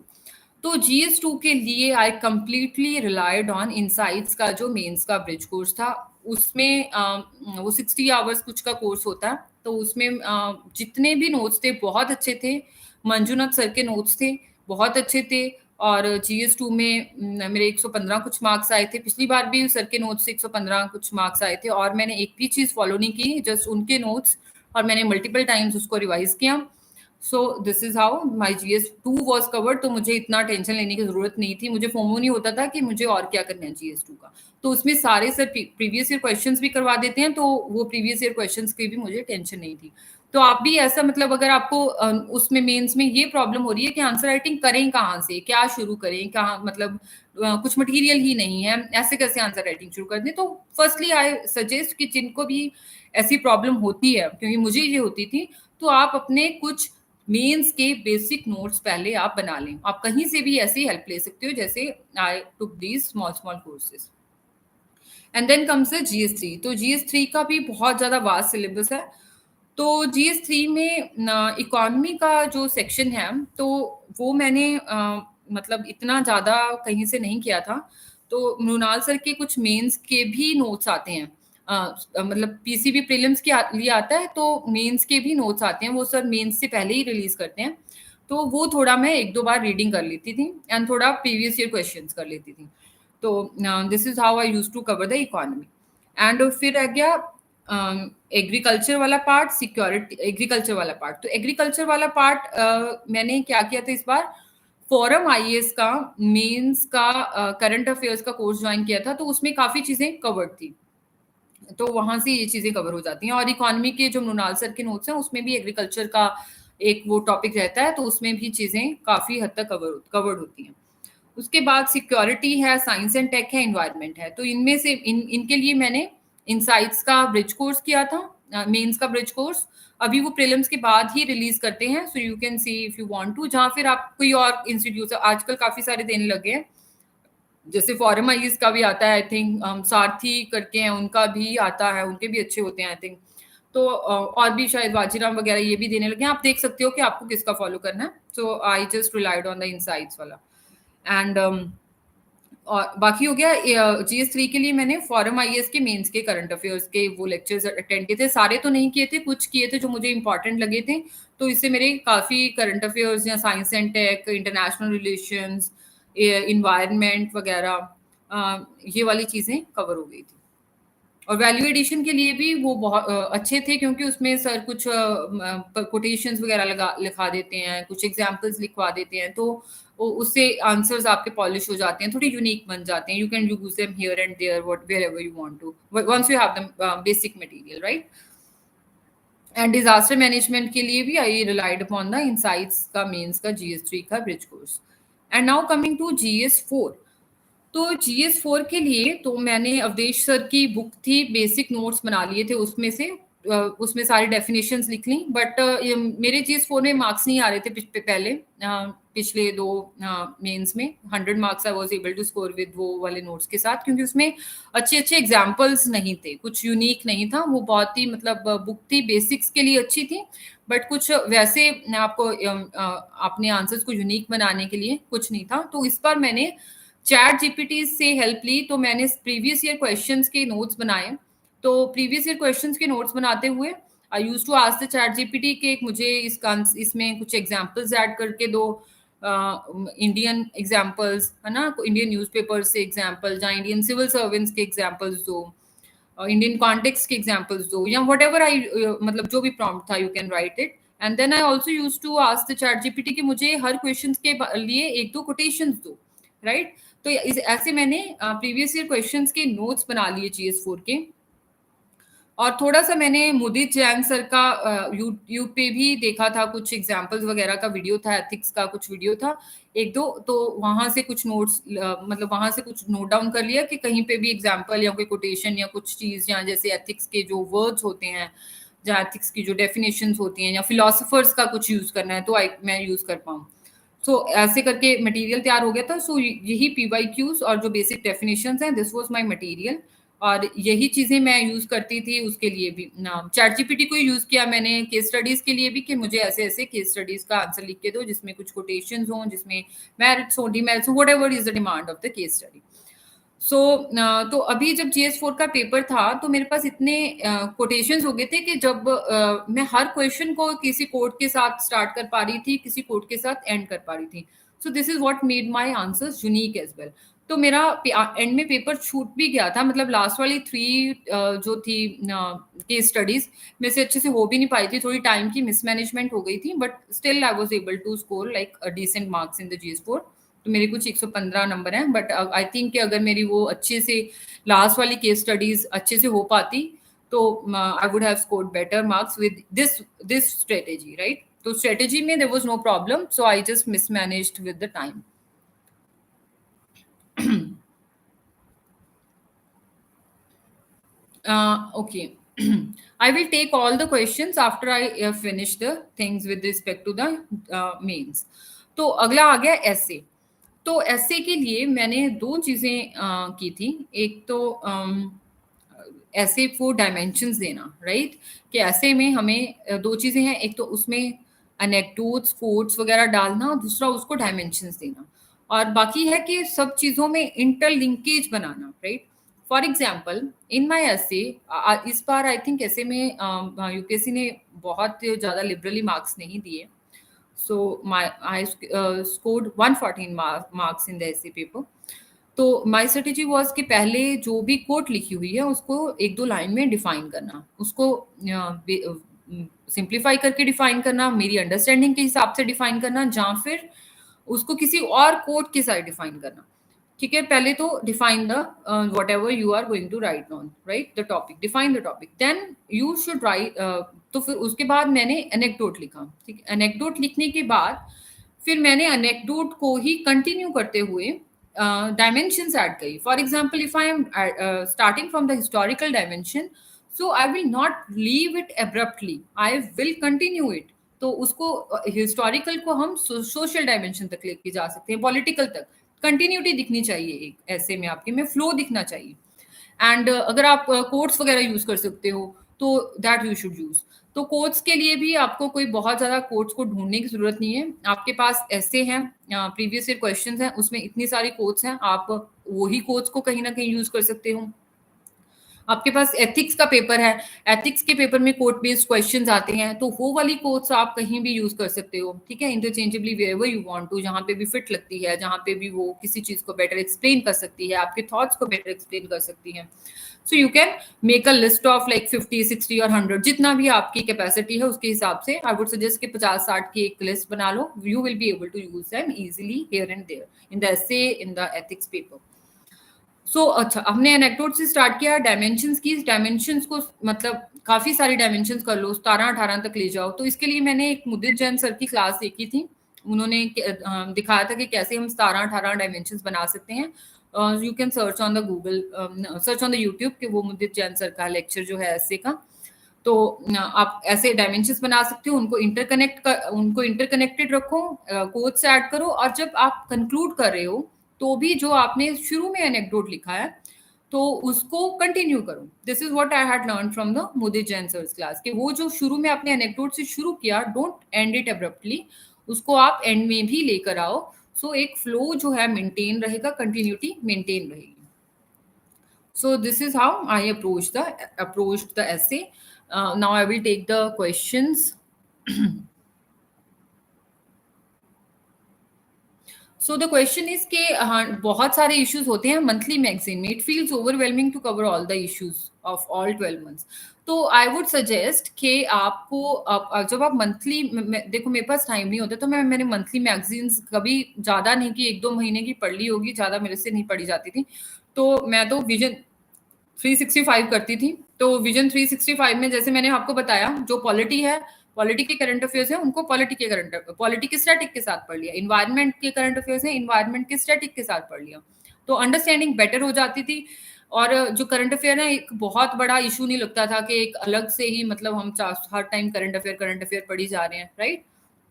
तो GS2 के लिए I completely relied on Insights का जो मेंस का ब्रिज कोर्स था। उसमें वो 60 आवर्स कुछ का कोर्स होता है, तो उसमें जितने भी नोट्स थे बहुत अच्छे थे। मंजुनाथ सर के नोट्स थे, बहुत अच्छे थे। और GS2 में मेरे 115 कुछ मार्क्स आए थे। पिछली बार भी सर के नोट्स से 115 कुछ मार्क्स आए थे, और मैंने एक भी चीज़ फॉलो नहीं की, जस्ट उनके नोट्स, और मैंने मल्टीपल टाइम्स उसको रिवाइज किया। सो this is how my GS2 was covered. तो मुझे इतना टेंशन लेने की जरूरत नहीं थी, मुझे फोमो नहीं होता था कि मुझे और क्या करना है GS2 का। तो उसमें सारे सर प्रीवियस ईयर क्वेश्चंस भी करवा देते हैं, तो वो प्रीवियस ईयर क्वेश्चंस की भी मुझे टेंशन नहीं थी। तो आप भी ऐसा, मतलब अगर आपको उसमें मेंस में ये प्रॉब्लम हो रही है कि आंसर राइटिंग करें कहाँ से, क्या शुरू करें, कहाँ, मतलब कुछ मटेरियल ही नहीं है, ऐसे कैसे आंसर राइटिंग शुरू कर दें, तो फर्स्टली आई सजेस्ट कि जिनको भी ऐसी प्रॉब्लम होती है, क्योंकि मुझे ये होती थी, तो आप अपने कुछ मेंस के बेसिक नोट्स पहले आप बना लें। आप कहीं से भी ऐसे हेल्प ले सकते हो, जैसे I took these small small courses. And then comes GS3। तो GS3 का भी बहुत ज़्यादा वास्ट सिलेबस है। तो GS3 में इकोनॉमी का जो सेक्शन है, तो वो मैंने मतलब इतना ज़्यादा कहीं से नहीं किया था। तो मृणाल सर के कुछ मेंस के भी नोट्स आते हैं, मतलब PCB प्रीलिम्स के लिए आता है, तो मेंस के भी नोट्स आते हैं, वो सर मेंस से पहले ही रिलीज करते हैं। तो वो थोड़ा मैं एक दो बार रीडिंग कर लेती थी, एंड थोड़ा प्रीवियस ईयर क्वेश्चंस कर लेती थी। तो this is how I use to cover the economy. And फिर आ गया एग्रीकल्चर वाला पार्ट, सिक्योरिटी एग्रीकल्चर वाला पार्ट। तो एग्रीकल्चर वाला पार्ट मैंने क्या किया था इस बार, फोरम IAS का मेंस का करंट अफेयर्स का कोर्स ज्वाइन किया था, तो उसमें काफी चीजें कवर्ड थी, तो वहां से ये चीजें कवर हो जाती हैं। और इकोनॉमी के जो मृणाल सर के नोट्स हैं, उसमें भी एग्रीकल्चर का एक वो टॉपिक रहता है, तो उसमें भी चीजें काफी हद तक कवर्ड होती हैं। उसके बाद सिक्योरिटी है, साइंस एंड टेक है, इन्वायरमेंट है। तो इनमें से इनके लिए मैंने इनसाइट्स का ब्रिज कोर्स किया था, मेंस का ब्रिज कोर्स। अभी वो प्रीलिम्स के बाद ही रिलीज करते हैं, so you can see if you want to, जहाँ फिर आप कोई और इंस्टीट्यूट आजकल काफी सारे देने लगे हैं, जैसे फॉरम आईज का भी आता है, आई थिंक सारथी करके हैं, उनका भी आता है, उनके भी अच्छे होते हैं आई थिंक। तो और भी शायद वाजीराम वगैरह ये भी देने लगे हैं, आप देख सकते हो कि आपको किसका फॉलो करना है। So I just relied on the insights वाला। एंड और बाकी हो गया GS3 के लिए मैंने फॉरम IAS के मेंस के करंट अफेयर्स के वो लेक्चर्स अटेंड किए थे, सारे तो नहीं किए थे, कुछ किए थे जो मुझे इंपॉर्टेंट लगे थे। तो इससे मेरे काफ़ी करंट अफेयर्स या science and tech, international relations, environment वगैरह, ये वाली चीज़ें कवर हो गई थी। और वैल्यू एडिशन के लिए भी वो बहुत अच्छे थे, क्योंकि उसमें सर कुछ कोटेशंस वगैरह लिखा देते हैं, कुछ एग्जांपल्स लिखवा देते हैं, तो उससे आंसर्स आपके पॉलिश हो जाते हैं, थोड़े यूनिक बन जाते हैं। You can use them here and there what wherever you want to, once you have the basic material, right. And disaster management के लिए भी I relied upon the Insights का मेंस का GS3 का bridge course. And now coming to GS4। तो GS4 के लिए तो मैंने अवधेश सर की बुक थी, बेसिक नोट्स बना लिए थे उसमें से, उसमें सारी डेफिनेशंस लिख ली, बट मेरे GS4 में मार्क्स नहीं आ रहे थे पहले, पिछले दो मेंस में 100 marks I was able to score with वो वाले नोट्स के साथ, क्योंकि उसमें अच्छे अच्छे एग्जाम्पल्स नहीं थे, कुछ यूनिक नहीं था वो, बहुत ही मतलब बुक थी, बेसिक्स के लिए अच्छी थी, बट कुछ वैसे आपको अपने आंसर्स को यूनिक बनाने के लिए कुछ नहीं था। तो इस बार मैंने चैट जीपीटी से हेल्प ली, तो मैंने प्रीवियस ईयर क्वेश्चंस के नोट्स बनाए। तो प्रीवियस ईयर क्वेश्चंस के नोट्स बनाते हुए I use to ask the ChatGPT के मुझे इसमें कुछ एग्जांपल्स ऐड करके दो, इंडियन एग्जांपल्स, है ना, इंडियन न्यूज़पेपर्स से एग्जांपल, या इंडियन सिविल सर्वेंट्स के एग्जांपल्स दो, इंडियन कॉन्टेक्स्ट के एग्जांपल्स दो, या वट एवर आई, मतलब जो भी प्रॉम्प्ट था, you can write it. And then I also use to ask the ChatGPT कि मुझे हर क्वेश्चन के लिए एक दो कोटेशंस दो, राइट। तो ऐसे मैंने प्रीवियस ईयर क्वेश्चंस के नोट्स बना लिए GS4 के। और थोड़ा सा मैंने मुदित जैन सर का यूट्यूब पे भी देखा था, कुछ एग्जांपल्स वगैरह का वीडियो था, एथिक्स का कुछ वीडियो था एक दो, तो वहां से कुछ नोट्स, मतलब वहां से कुछ नोट डाउन कर लिया कि कहीं पे भी एग्जांपल या कोई कोटेशन या कुछ चीज, या जैसे एथिक्स के जो वर्ड्स होते हैं, या एथिक्स की जो डेफिनेशंस होती हैं, या फिलोसफर्स का कुछ यूज करना है तो मैं यूज कर पाऊँ। सो ऐसे करके मटेरियल तैयार हो गया था। सो यही PYQs और जो बेसिक डेफिनेशंस हैं, दिस वाज माय मटेरियल, और यही चीजें मैं यूज करती थी उसके लिए भी ना। चैट जीपीटी को यूज किया मैंने केस स्टडीज के लिए भी, कि मुझे ऐसे ऐसे केस स्टडीज का आंसर लिख के दो जिसमें कुछ कोटेशंस हो, जिसमें मेरिट्स हो, डिमेरिट्स हो, whatever is the demand of the case study. So तो अभी जब GS4 का पेपर था तो मेरे पास इतने कोटेशंस हो गए थे कि जब मैं हर क्वेश्चन को किसी कोट के साथ स्टार्ट कर पा रही थी, किसी कोट के साथ एंड कर पा रही थी। So this is what made my answers unique as well. तो मेरा एंड में पेपर छूट भी गया था, मतलब लास्ट वाली 3 जो थी केस स्टडीज में से अच्छे से हो भी नहीं पाई थी, थोड़ी टाइम की मिसमैनेजमेंट हो गई थी, but still I was able to score like decent marks in the GS4। तो मेरे कुछ 115 नंबर हैं, बट आई थिंक कि अगर मेरी वो अच्छे से लास्ट वाली केस स्टडीज अच्छे से हो पाती तो I would have scored better marks with this strategy, right. तो स्ट्रेटेजी में there was no problem, so I just mismanaged with the time. Okay. I will take all the questions after I finish the things with respect to the mains. तो अगला आ गया ऐसे। तो ऐसे के लिए मैंने दो चीजें की थी। एक तो ऐसे को डायमेंशंस देना, राइट, कि ऐसे में हमें दो चीजें हैं, एक तो उसमें एनेक्डोट्स, कोट्स वगैरह डालना, और दूसरा उसको डायमेंशंस देना, और बाकी है कि सब चीजों में इंटरलिंकेज बनाना, right. For example in my essay, इस बार आई थिंक ऐसे में यूपीएससी ने बहुत ज्यादा लिबरली मार्क्स नहीं दिए, so my I scored 114 marks in the essay paper. तो माई स्ट्रेटेजी वॉज कि पहले जो भी कोट लिखी हुई है उसको एक दो लाइन में डिफाइन करना, उसको सिंप्लीफाई करके डिफाइन करना, मेरी अंडरस्टैंडिंग के हिसाब से डिफाइन करना, या फिर उसको किसी और कोट के साथ डिफाइन करना। ठीक है, पहले तो define the whatever you are going to write on, right, the topic, define the topic, then you should write. तो फिर उसके बाद मैंने एनेक्डोट लिखा। ठीक, एनेक्डोट लिखने के बाद फिर मैंने एनेक्डोट को ही कंटिन्यू करते हुए डायमेंशंस ऐड करी। For example if I am starting from the historical dimension, so I will not leave it abruptly, I will continue it. तो उसको हिस्टोरिकल को हम सोशल डायमेंशन तक लेके जा सकते हैं, पॉलिटिकल तक। कंटिन्यूटी दिखनी चाहिए एक ऐसे में, आपके में फ्लो दिखना चाहिए। एंड अगर आप कोट्स वगैरह यूज कर सकते हो तो दैट यू शुड यूज। तो कोट्स के लिए भी आपको कोई बहुत ज्यादा कोट्स को ढूंढने की जरूरत नहीं है, आपके पास ऐसे हैं, प्रीवियस ईयर क्वेश्चंस हैं, उसमें इतनी सारी कोट्स हैं, आप वही कोट्स को कहीं ना कहीं यूज कर सकते हो। आपके पास एथिक्स का पेपर है, एथिक्स के पेपर में कोट बेस्ड क्वेश्चंस आते हैं, तो वो वाली कोट्स आप कहीं भी यूज कर सकते हो, ठीक है, interchangeably wherever you want to, जहां पे भी फिट लगती है, जहां पे भी वो किसी चीज को बेटर एक्सप्लेन कर सकती है, आपके थॉट्स को बेटर एक्सप्लेन कर सकती है। So you can make a list of like 50, 60 और 100, जितना भी आपकी कैपेसिटी है उसके हिसाब से। आई वुड सजेस्ट कि 50-60 की एक लिस्ट बना लो, you will be able to use them easily here and there in the essay, in the ethics paper. So अच्छा, हमने एनेक्डोट से स्टार्ट किया, डायमेंशंस की। डायमेंशंस को मतलब काफी सारी डायमेंशंस कर लो, 17-18 तक ले जाओ। तो इसके लिए मैंने एक मुदित जैन सर की क्लास देखी थी, उन्होंने दिखाया था कि कैसे हम 17-18 डायमेंशंस बना सकते हैं। You can search on the Google, search on the YouTube कि वो मुदित जैन सर का लेक्चर जो है ऐसे का। तो आप ऐसे डायमेंशंस बना सकते हो, उनको इंटरकनेक्टेड रखो, कोड से ऐड करो, और जब आप कंक्लूड कर रहे हो तो भी जो आपने शुरू में एनेक्डोट लिखा है तो उसको कंटिन्यू करो। This is what I had learn from the Mudit Jain sir's class, कि वो जो शुरू में आपने एनेक्डोट से शुरू किया, डोंट एंड इट अब्रप्टली, उसको आप एंड में भी लेकर आओ। सो एक फ्लो जो है मेंटेन रहेगा, कंटिन्यूटी मेंटेन रहेगी. So this is how I approached the essay. Now I will take the questions. So the question is के हाँ, बहुत सारे इश्यूज होते हैं मंथली मैगजीन में. It feels overwhelming to cover all the issues of all 12 months. तो I would suggest कि आपको जब आप मंथली, देखो मेरे पास टाइम नहीं होता, तो मैंने मंथली मैगजीन्स कभी ज़्यादा नहीं की, 1-2 महीने की पढ़ ली होगी, ज़्यादा मेरे से नहीं पढ़ी जाती थी. तो मैं तो विजन 365 करती थी. तो विजन 365 में जैसे मैंने आपको बताया, जो पॉलिटी है, पॉलिटी के करंट अफेयर्स है, उनको पॉलिटी के स्टैटिक के साथ पढ़ लिया. इन्वायरमेंट के करंट अफेयर्स है, इन्वायरमेंट के स्टैटिक के साथ पढ़ लिया. तो अंडरस्टैंडिंग बेटर हो जाती थी. और जो करंट अफेयर है, एक बहुत बड़ा इशू नहीं लगता था कि एक अलग से ही मतलब हम हर टाइम करंट अफेयर पढ़ी जा रहे हैं, राइट.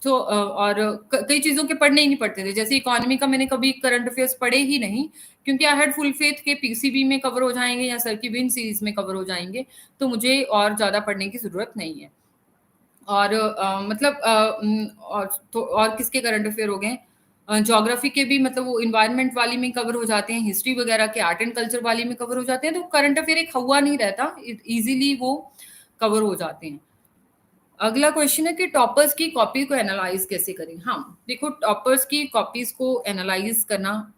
तो और कई चीजों के पढ़ने ही नहीं पड़ते थे. जैसे इकोनॉमी का मैंने कभी करंट अफेयर्स पढ़े ही नहीं, क्योंकि आई हैड फुल फेथ के पीसीबी में कवर हो जाएंगे या सर की विन सीरीज में कवर हो जाएंगे, तो मुझे और ज्यादा पढ़ने की जरूरत नहीं है. और मतलब और तो और किसके करंट अफेयर हो गए, ज्योग्राफी के भी, मतलब वो इन्वायरमेंट वाली में कवर हो जाते हैं, हिस्ट्री वगैरह के आर्ट एंड कल्चर वाली में कवर हो जाते हैं. तो करंट अफेयर एक हुआ नहीं रहता, इजीली वो कवर हो जाते हैं. अगला क्वेश्चन है कि टॉपर्स की कॉपी को एनालाइज कैसे करें. हाँ, देखो टॉपर्स की कॉपीज को एनालाइज करना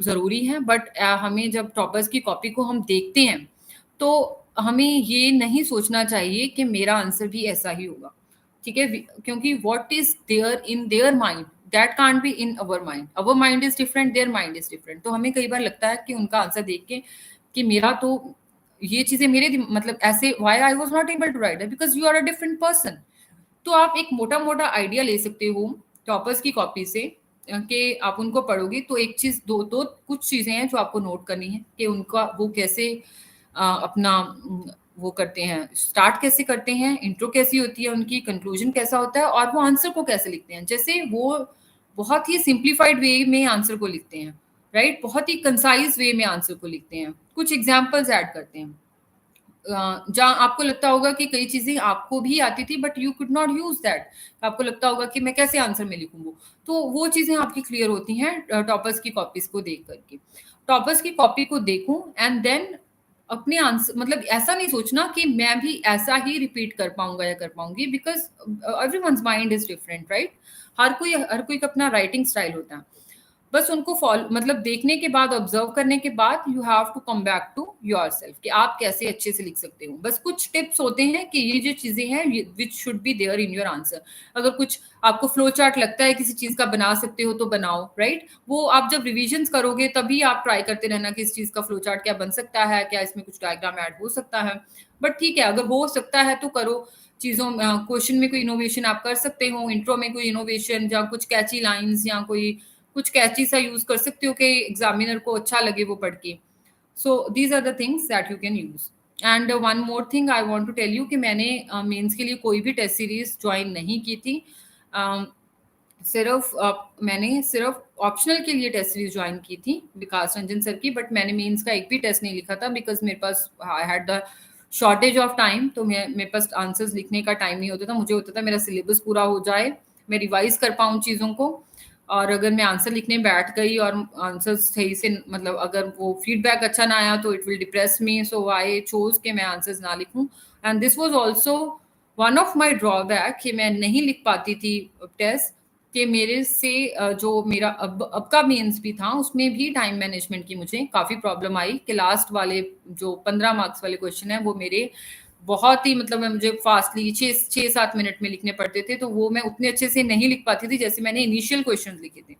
जरूरी है, बट हमें जब टॉपर्स की कॉपी को हम देखते हैं, तो हमें ये नहीं सोचना चाहिए कि मेरा आंसर भी ऐसा ही होगा. ठीक है, क्योंकि what is there in their mind, that can't be in our mind. Our mind is different, their mind is different. तो हमें कई बार लगता है कि उनका आंसर देख के कि मेरा तो ये चीजें मतलब ऐसे, why I was not able to write, because you are a different person. तो आप एक मोटा मोटा आइडिया ले सकते हो टॉपर्स की कॉपी से, कि आप उनको पढ़ोगे तो एक चीज, दो कुछ चीजें हैं जो आपको नोट करनी है कि उनका वो कैसे अपना वो करते हैं, स्टार्ट कैसे करते हैं, इंट्रो कैसी होती है उनकी, कंक्लूजन कैसा होता है, और वो आंसर को कैसे लिखते हैं. जैसे वो बहुत ही सिंप्लीफाइड वे में आंसर को लिखते हैं, राइट. बहुत ही कंसाइज वे में आंसर को लिखते हैं, कुछ एग्जाम्पल्स ऐड करते हैं. जहाँ आपको लगता होगा कि कई चीजें आपको भी आती थी, but you could not use that. आपको लगता होगा कि मैं कैसे आंसर में लिखूं वो, तो वो चीजें आपकी क्लियर होती हैं टॉपर्स की कॉपीज को देख करके. टॉपर्स की कॉपी को देखूं एंड देन अपने आंसर, मतलब ऐसा नहीं सोचना कि मैं भी ऐसा ही रिपीट कर पाऊंगा या कर पाऊंगी, because everyone's mind is different, right. हर कोई का अपना राइटिंग स्टाइल होता है. बस उनको फॉलो, मतलब देखने के बाद, ऑब्जर्व करने के बाद, you have to come back to yourself कि आप कैसे अच्छे से लिख सकते हो. बस कुछ टिप्स होते हैं कि ये जो चीजें हैं which should be there in your answer. अगर कुछ आपको फ्लो चार्ट लगता है किसी चीज का बना सकते हो तो बनाओ, राइट. वो आप जब रिविजन करोगे तभी आप ट्राई करते रहना कि इस चीज का फ्लो चार्ट क्या बन सकता है, क्या इसमें कुछ डायग्राम ऐड हो सकता है. बट ठीक है, अगर हो सकता है तो करो. चीजों क्वेश्चन में कोई इनोवेशन आप कर सकते हो, इंट्रो में कोई इनोवेशन, या कुछ कैची लाइंस या कोई कुछ कैची सा यूज कर सकते हो कि एग्जामिनर को अच्छा लगे वो पढ़ के. So these are the things that you can use. And one more thing I want to tell you कि मैंने मेंस के लिए कोई भी टेस्ट सीरीज ज्वाइन नहीं की थी. मैंने सिर्फ ऑप्शनल के लिए टेस्ट सीरीज ज्वाइन की थी विकास रंजन सर की, बट मैंने मेंस का एक भी टेस्ट नहीं लिखा था, बिकॉज मेरे पास I had the shortage of time. तो मेरे पास आंसर्स लिखने का टाइम नहीं होता था. मुझे होता था मेरा सिलेबस पूरा हो जाए, मैं रिवाइज कर पाऊँ चीज़ों को. और अगर मैं आंसर लिखने बैठ गई और आंसर सही से, मतलब अगर वो फीडबैक अच्छा ना आया तो it will depress me. So I chose कि मैं आंसर्स ना लिखूं. And this was also one of my drawback कि मैं नहीं लिख पाती थी टेस्ट, कि मेरे से जो मेरा अब का मेंस भी था उसमें भी टाइम मैनेजमेंट की मुझे काफ़ी प्रॉब्लम आई कि लास्ट वाले जो 15 मार्क्स वाले क्वेश्चन है वो मेरे बहुत ही, मतलब मुझे फास्टली 6-7 मिनट में लिखने पड़ते थे, तो वो मैं उतने अच्छे से नहीं लिख पाती थी जैसे मैंने इनिशियल क्वेश्चन लिखे थे.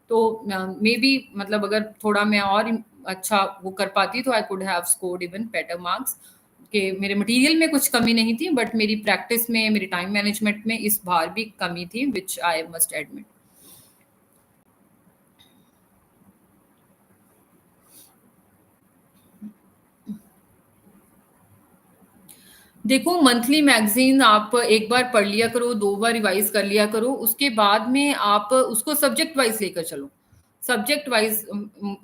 तो मे बी, मतलब अगर थोड़ा मैं और अच्छा वो कर पाती तो I could have scored even better marks. कि मेरे मटेरियल में कुछ कमी नहीं थी, बट मेरी प्रैक्टिस में, मेरी टाइम मैनेजमेंट में इस बार भी कमी थी, विच आई मस्ट एडमिट. देखो मंथली मैगजीन आप एक बार पढ़ लिया करो, 2 बार रिवाइज कर लिया करो, उसके बाद में आप उसको सब्जेक्ट वाइज लेकर चलो. सब्जेक्ट वाइज,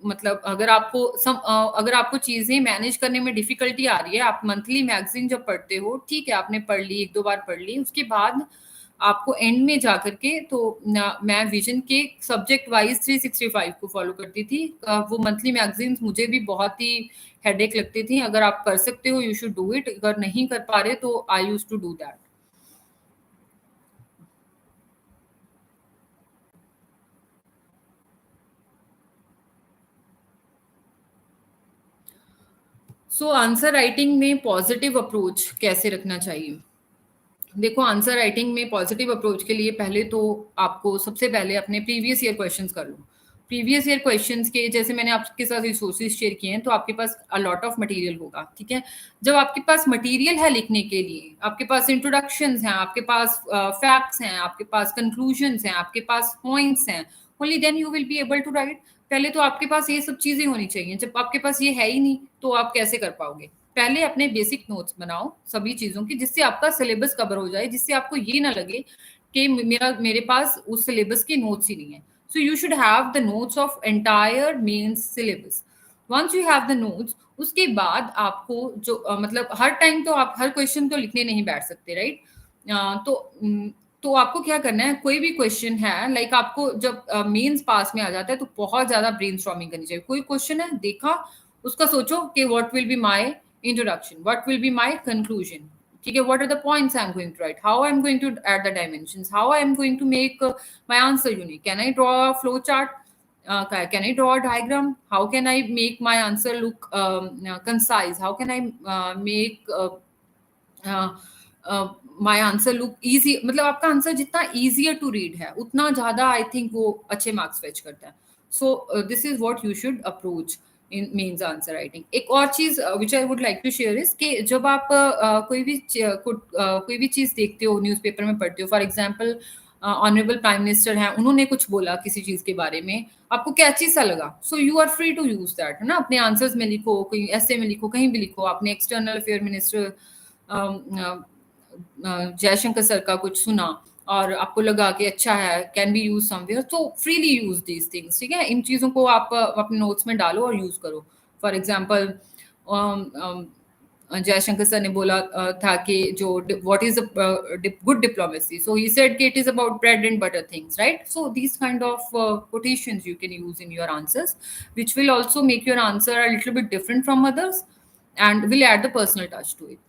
मतलब अगर आपको चीजें मैनेज करने में डिफिकल्टी आ रही है, आप मंथली मैगजीन जब पढ़ते हो, ठीक है आपने पढ़ ली, 1-2 बार पढ़ ली, उसके बाद आपको एंड में जा करके तो मैं विजन के सब्जेक्ट वाइज 365 को फॉलो करती थी। वो मंथली मैगजीन्स मुझे भी बहुत ही हेडेक लगती थी। अगर आप कर सकते हो यू शुड डू इट, अगर नहीं कर पा रहे तो I use to do that. So answer writing में पॉजिटिव अप्रोच कैसे रखना चाहिए? देखो, आंसर राइटिंग में पॉजिटिव अप्रोच के लिए पहले तो आपको सबसे पहले अपने प्रीवियस ईयर क्वेश्चंस कर लो। प्रीवियस ईयर क्वेश्चंस के जैसे मैंने आपके साथ रिसोर्सेज शेयर किए हैं, तो आपके पास अ लॉट ऑफ मटेरियल होगा, ठीक है? जब आपके पास मटेरियल है लिखने के लिए, आपके पास इंट्रोडक्शंस हैं, आपके पास फैक्ट्स हैं, आपके पास कंक्लूजन्स हैं, आपके पास पॉइंट्स हैं, only then you will be able to write. पहले तो आपके पास ये सब चीजें होनी चाहिए। जब आपके पास ये है ही नहीं तो आप कैसे कर पाओगे? पहले अपने बेसिक नोट्स बनाओ सभी चीजों की, जिससे आपका सिलेबस कवर हो जाए, जिससे आपको ये ना लगे कि मेरे पास उस सिलेबस के नोट्स ही नहीं है। So you should have the notes of entire mains syllabus. Once you have the notes, उसके बाद आपको जो मतलब हर टाइम तो आप हर क्वेश्चन तो लिखने नहीं बैठ सकते, राइट? तो तो आपको क्या करना है, कोई भी क्वेश्चन है लाइक आपको जब मेंस पास में आ जाता है तो बहुत ज्यादा ब्रेनस्टॉर्मिंग करनी चाहिए। कोई क्वेश्चन है देखा, उसका सोचो कि what will be my introduction, what will be my conclusion, ठीक है? what are the points I'm going to write, how I'm going to add the dimensions, how I'm going to make my answer unique, can I draw a flow chart, can I draw a diagram, how can I make my answer look concise, how can I make my answer look easy. मतलब आपका answer जितना easier to read है उतना ज्यादा I think वो अच्छे marks fetch करता है। So this is what you should approach in means answer writing. एक और चीज which I would like to share is कि जब आप कोई भी चीज देखते हो, न्यूज़पेपर में पढ़ते हो, for example honourable prime minister हैं, उन्होंने कुछ बोला किसी चीज के बारे में, आपको क्या चीज सा लगा, so you are free to use that, है ना? अपने आंसर्स में लिखो, कोई ऐसे में लिखो, कहीं भी लिखो। आपने external affair minister Jaishankar sir का कुछ सुना और आपको लगा कि अच्छा है, कैन बी यूज समवेयर, तो फ्रीली यूज दीज थिंग्स, ठीक है? इन चीजों को आप अपने नोट्स में डालो और यूज करो। फॉर एग्जाम्पल जयशंकर सर ने बोला था कि जो what is good diplomacy, so he said कि it is about bread and butter things, right? So these kind of quotations you can use in your answers, which will also make your answer a little bit different from others and will add the personal touch to it.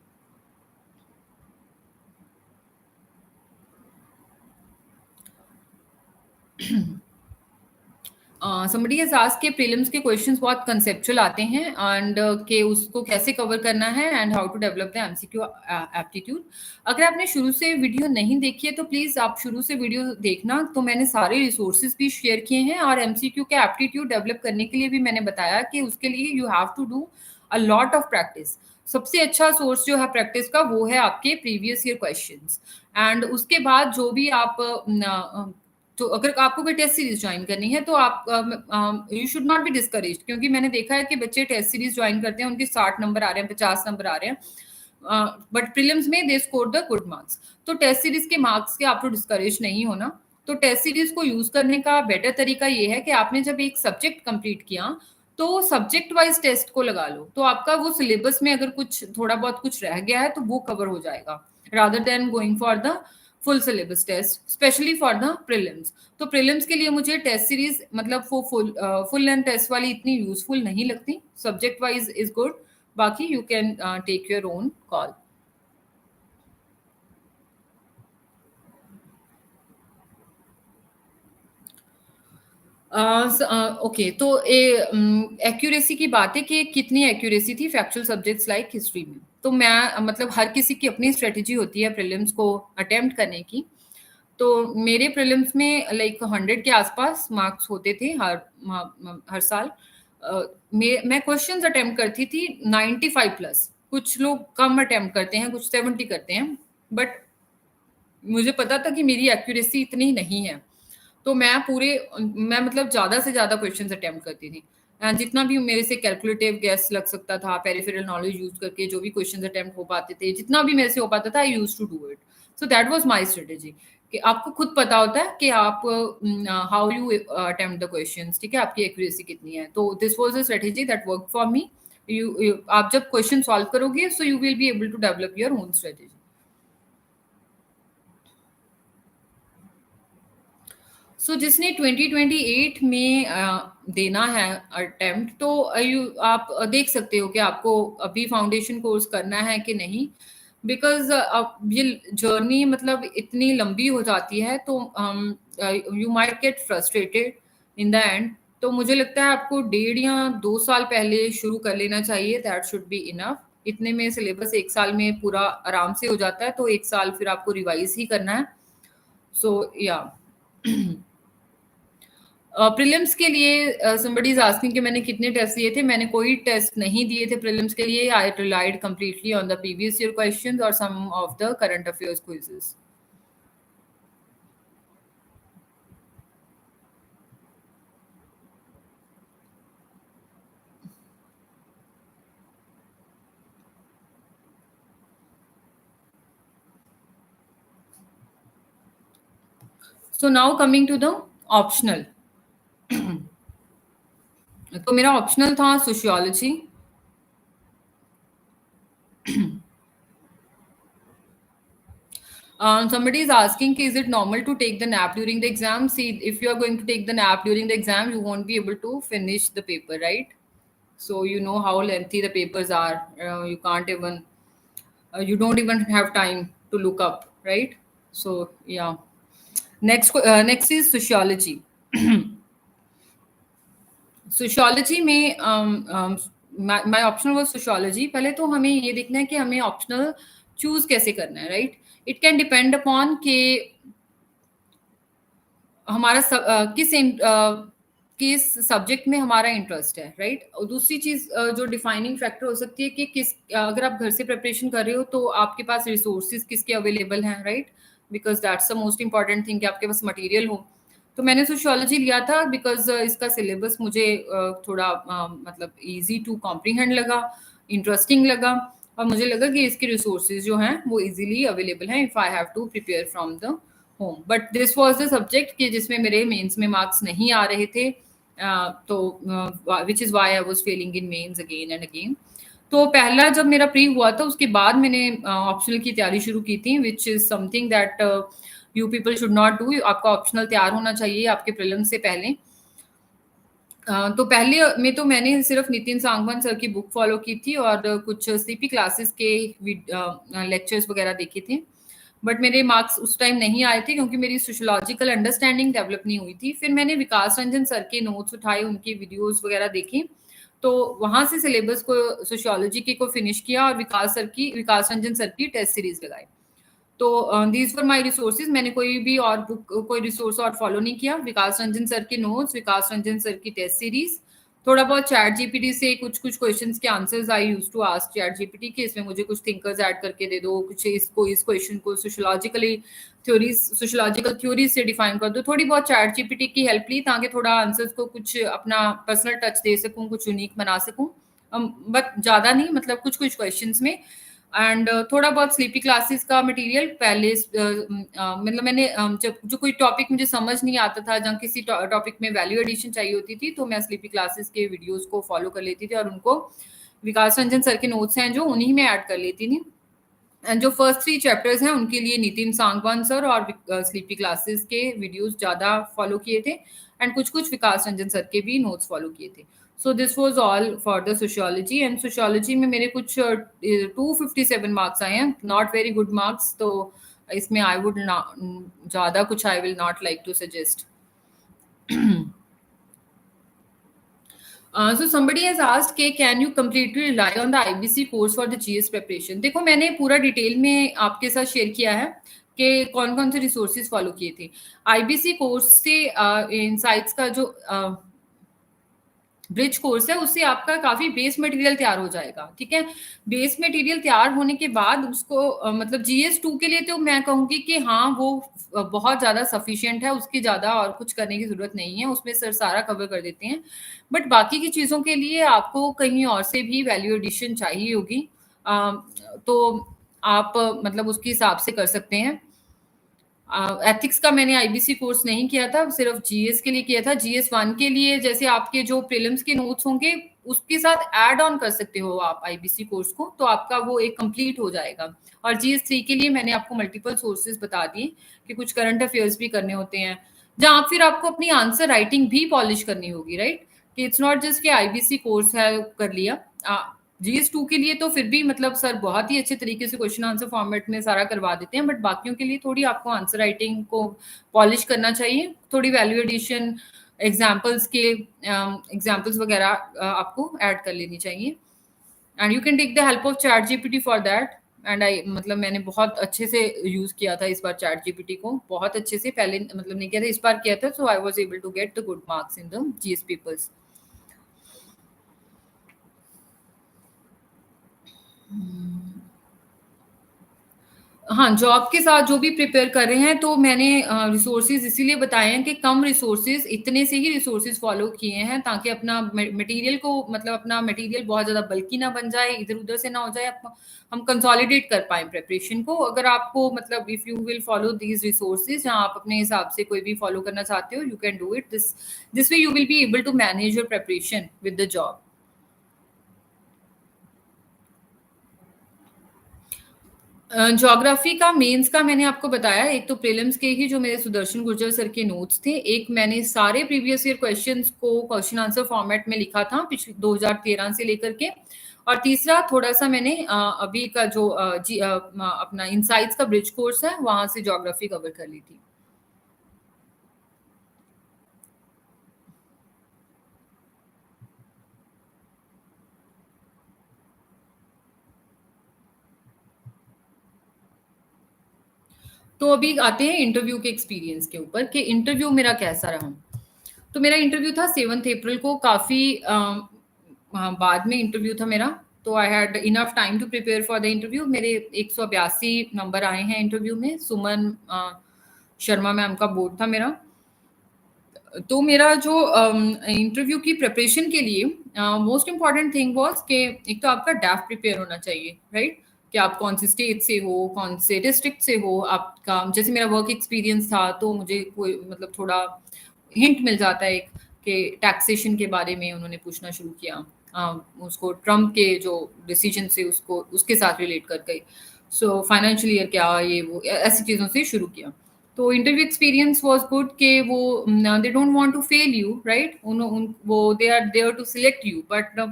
somebody has asked कि prelims के questions बहुत conceptual आते हैं and कि उसको कैसे cover करना है and how to develop the MCQ aptitude. अगर आपने शुरू से वीडियो नहीं देखी है तो प्लीज आप शुरू से वीडियो देखना, तो मैंने सारे रिसोर्सेज भी शेयर किए हैं और एमसीक्यू के एप्टीट्यूड डेवलप करने के लिए भी मैंने बताया कि उसके लिए you have to do a lot of practice. सबसे अच्छा सोर्स जो है प्रैक्टिस का वो है आपके प्रीवियस ईयर क्वेश्चंस। एंड उसके बाद जो भी आप तो अगर आपको कोई टेस्ट सीरीज ज्वाइन करनी है तो आप you should not be discouraged, क्योंकि मैंने देखा है कि बच्चे टेस्ट सीरीज ज्वाइन करते हैं, उनके 60 नंबर आ रहे हैं, 50 नंबर आ रहे हैं, बट प्रीलिम्स में they score the good marks. तो टेस्ट सीरीज के मार्क्स के आपको डिस्करेज नहीं होना। तो टेस्ट सीरीज को यूज करने का बेटर तरीका ये है कि आपने जब एक सब्जेक्ट कंप्लीट किया तो सब्जेक्ट वाइज टेस्ट को लगा लो, तो आपका वो सिलेबस में अगर कुछ थोड़ा बहुत कुछ रह गया है तो वो कवर हो जाएगा, rather than going for the full syllabus test, specially for the prelims. तो प्रीलिम्स के लिए मुझे टेस्ट सीरीज मतलब वो फुल लेंथ टेस्ट वाली इतनी यूजफुल नहीं लगती। सब्जेक्ट वाइज इज गुड, बाकी you can take your own call. Okay, तो एक्यूरेसी की बात है कि कितनी एक्यूरेसी थी फैक्चुअल सब्जेक्ट्स लाइक हिस्ट्री में। तो मैं मतलब हर किसी की अपनी स्ट्रेटेजी होती है प्रीलिम्स को अटेम्प्ट करने की। तो मेरे प्रीलिम्स में लाइक 100 के आसपास मार्क्स होते थे हर साल। मैं क्वेश्चंस अटेम्प्ट करती थी 95 प्लस। कुछ लोग कम अटेम्प्ट करते हैं, कुछ 70 करते हैं, बट मुझे पता था कि मेरी एक्यूरेसी इतनी नहीं है। तो मैं मतलब ज़्यादा से ज़्यादा क्वेश्चंस अटेम्प्ट करती थी। जितना भी मेरे से कैलकुलेटिव गेस लग सकता था, पेरिफेरल नॉलेज यूज़ करके जो भी क्वेश्चंस अटेम्प्ट हो पाते थे, जितना भी मेरे से हो पाता था, I used to do it. So that was my strategy कि आपको खुद पता होता है कि आप how you attempt the questions, ठीक है? आपकी एक्यूरेसी कितनी है। तो this was a strategy that work for me. आप जब क्वेश्चन सॉल्व करोगे so you will be able to develop your own strategy. जिसने 2028 में देना है अटेम्प्ट, तो आप देख सकते हो कि आपको अभी फाउंडेशन कोर्स करना है कि नहीं, बिकॉज अब ये जर्नी मतलब इतनी लंबी हो जाती है, तो you might get frustrated in the end. तो मुझे लगता है आपको 1.5 या 2 साल पहले शुरू कर लेना चाहिए, दैट शुड बी इनफ। इतने में सिलेबस 1 साल में पूरा आराम से हो जाता है, तो 1 साल फिर आपको रिवाइज ही करना है। सो या प्रीलिम्स के लिए somebody is asking कि मैंने कितने टेस्ट दिए थे। मैंने कोई टेस्ट नहीं दिए थे प्रीलिम्स के लिए। I relied completely on the previous year questions और some of the current affairs quizzes. So now coming to the optional. तो मेरा ऑप्शनल था sociology. Somebody is asking, is it normal to take the nap during the exam? See, if you are going to take the nap during the exam, you won't be able to finish the paper, right? So you know how lengthy the papers are. You can't even, you don't even have time to look up, right? So yeah. Next is sociology. Sociology में my optional was sociology. पहले तो हमें ये देखना है कि हमें optional choose कैसे करना है, right? It can depend upon कि हमारा किस सब्जेक्ट में हमारा इंटरेस्ट है, राइट? और दूसरी चीज जो डिफाइनिंग फैक्टर हो सकती है कि अगर आप घर से प्रिपरेशन कर रहे हो तो आपके पास रिसोर्सेज किसके अवेलेबल हैं, right? Because that's the most important thing कि आपके पास मटेरियल हो। तो मैंने सोशियोलॉजी लिया था बिकॉज इसका सिलेबस मुझे थोड़ा मतलब इजी टू कॉम्प्रीहेंड लगा, इंटरेस्टिंग लगा, और मुझे लगा कि इसके रिसोर्सेज जो हैं वो इजीली अवेलेबल हैं if I have to prepare from the home. But this was the subject कि जिसमें मेरे मेंस में मार्क्स नहीं आ रहे थे, तो which is why I was failing in mains again and again. तो पहला जब मेरा प्री हुआ था उसके बाद मैंने ऑप्शनल की तैयारी शुरू की थी, which is something that you people should not do. आपका ऑप्शनल तैयार होना चाहिए आपके प्रीलिम से पहले। तो पहले में तो मैंने सिर्फ नितिन सांगवान सर की बुक फॉलो की थी और कुछ सीपी क्लासेस के लेक्चर्स वगैरह देखे थे। बट मेरे मार्क्स उस टाइम नहीं आए थे क्योंकि मेरी सोशोलॉजिकल अंडरस्टैंडिंग डेवलप नहीं हुई थी। फिर मैंने विकास रंजन सर के नोट्स उठाए, उनके वीडियोस वगैरह देखे, तो वहां से सिलेबस को सोशियोलॉजी के को फिनिश किया और विकास रंजन सर की टेस्ट सीरीज लगाई। तो दीज वर माय रिसोर्सेज। मैंने कोई भी और बुक, कोई रिसोर्स और फॉलो नहीं किया। विकास रंजन सर के नोट्स, विकास रंजन सर की टेस्ट सीरीज, थोड़ा बहुत चैट जीपीटी से कुछ कुछ क्वेश्चंस के answers I use to ask ChatGPT के इसमें मुझे कुछ थिंकर्स ऐड करके दे दो, कुछ इस क्वेश्चन को सोशियोलॉजिकल थ्योरीज से डिफाइन कर दो। थोड़ी बहुत चैट जीपीटी की हेल्प ली ताकि थोड़ा आंसर्स को कुछ अपना पर्सनल टच दे सकूं, कुछ यूनिक बना सकूं, बट ज्यादा नहीं, मतलब कुछ कुछ क्वेश्चंस में। एंड थोड़ा बहुत स्लीपी क्लासेस का मटेरियल पहले मतलब मैंने जब जो कोई टॉपिक मुझे समझ नहीं आता था, जहाँ किसी टॉपिक में वैल्यू एडिशन चाहिए होती थी, तो मैं स्लीपी क्लासेस के वीडियोस को फॉलो कर लेती थी और उनको विकास रंजन सर के नोट्स हैं जो उन्हीं में ऐड कर लेती थी। एंड जो फर्स्ट 3 चैप्टर्स हैं उनके लिए नितिन सांगवान सर और स्लीपी क्लासेस के वीडियोस ज़्यादा फॉलो किए थे, एंड कुछ कुछ विकास रंजन सर के भी नोट्स फॉलो किए थे। So this was all for the sociology. And sociology में मेरे कुछ 257 मार्क्स आए हैं, नॉट वेरी गुड मार्क्स। तो इसमें आई वुड ज़्यादा कुछ I will not like to suggest. So somebody has asked कि can you completely rely on the IBC course for the GS preparation? देखो मैंने पूरा डिटेल में आपके साथ शेयर किया है कि कौन कौन से रिसोर्सेज फॉलो किए थे। आईबीसी कोर्स से इनसाइट्स का जो ब्रिज कोर्स है उससे आपका काफी बेस मटेरियल तैयार हो जाएगा, ठीक है? बेस मटेरियल तैयार होने के बाद उसको मतलब GS2 के लिए तो मैं कहूंगी कि हाँ वो बहुत ज्यादा सफिशिएंट है, उसकी ज्यादा और कुछ करने की जरूरत नहीं है, उसमें सर सारा कवर कर देते हैं। बट बाकी की चीजों के लिए आपको कहीं और से भी वैल्यू एडिशन चाहिए होगी, तो आप मतलब उसके हिसाब से कर सकते हैं। एथिक्स का मैंने आईबीसी कोर्स नहीं किया था, सिर्फ जीएस के लिए किया था। GS1 के लिए जैसे आपके जो प्रीलिम्स के नोट्स होंगे उसके साथ ऐड ऑन कर सकते हो आप आईबीसी कोर्स को, तो आपका वो एक कंप्लीट हो जाएगा। और GS3 के लिए मैंने आपको मल्टीपल सोर्सेज बता दिए कि कुछ करंट अफेयर्स भी करने होते हैं, जहाँ फिर आपको अपनी आंसर राइटिंग भी पॉलिश करनी होगी, राइट? कि इट्स नॉट जस्ट कि आईबीसी कोर्स है कर लिया। जीएस 2 के लिए तो फिर भी मतलब सर बहुत ही अच्छे तरीके से क्वेश्चन आंसर फॉर्मेट में सारा करवा देते हैं, बट बाकियों के लिए थोड़ी आपको आंसर राइटिंग को पॉलिश करना चाहिए, थोड़ी वैल्यू एडिशन, एग्जाम्पल्स के एग्जाम्पल्स वगैरह आपको ऐड कर लेनी चाहिए। And you can take the help of ChatGPT for that. And I मतलब मैंने बहुत अच्छे से यूज किया था इस बार चैट जीपीटी को, बहुत अच्छे से, पहले मतलब नहीं किया था, इस बार किया था, so I was able to get the good marks in the GS papers. हाँ, जॉब के साथ जो भी प्रिपेयर कर रहे हैं, तो मैंने रिसोर्सेज़ इसीलिए बताए हैं कि कम रिसोर्सेज़, इतने से ही रिसोर्सेज़ फ़ॉलो किए हैं ताकि अपना मटेरियल को मतलब अपना मटेरियल बहुत ज़्यादा बल्की ना बन जाए, इधर-उधर से ना हो जाए, हम कंसोलिडेट कर पाएँ प्रिपरेशन को। अगर आपको मतलब if you will follow these resources, जहाँ आप अपने हिसाब से कोई भी फ़ॉलो करना चाहते हो, you can do it. This way you will be able to manage your preparation with the job. Geography का मेंस का मैंने आपको बताया, एक तो प्रीलिम्स के ही जो मेरे सुदर्शन गुर्जर सर के नोट्स थे, एक मैंने सारे प्रीवियस ईयर क्वेश्चंस को क्वेश्चन आंसर फॉर्मेट में लिखा था पिछले 2013 से लेकर के, और तीसरा थोड़ा सा मैंने अभी का जो अपना इनसाइट्स का ब्रिज कोर्स है वहां से ज्योग्राफी कवर कर ली थी। तो अभी आते हैं इंटरव्यू के एक्सपीरियंस के ऊपर कि इंटरव्यू मेरा कैसा रहा। तो मेरा इंटरव्यू था 7 अप्रैल को, काफ़ी बाद में इंटरव्यू था मेरा। तो I had enough time to prepare for the interview. मेरे 182 नंबर आए हैं इंटरव्यू में। सुमन शर्मा मैम का बोर्ड था मेरा। तो मेरा जो इंटरव्यू की प्रिपरेशन के लिए मोस्ट इम्पॉर्टेंट थिंग वाज कि एक तो आपका डैफ प्रिपेयर होना चाहिए, राइट? कि आप कौन से स्टेट से हो, कौन से डिस्ट्रिक्ट से हो, आपका जैसे मेरा वर्क एक्सपीरियंस था तो मुझे कोई मतलब थोड़ा हिंट मिल जाता है एक, कि टैक्सेशन के बारे में उन्होंने पूछना शुरू किया, उसको ट्रम्प के जो डिसीजन से उसको उसके साथ रिलेट करके, सो फाइनेंशियल ईयर क्या ये वो ऐसी चीज़ों से शुरू किया। तो इंटरव्यू एक्सपीरियंस वाज गुड कि वो they don't want to fail you, right? वो they are there to select you, but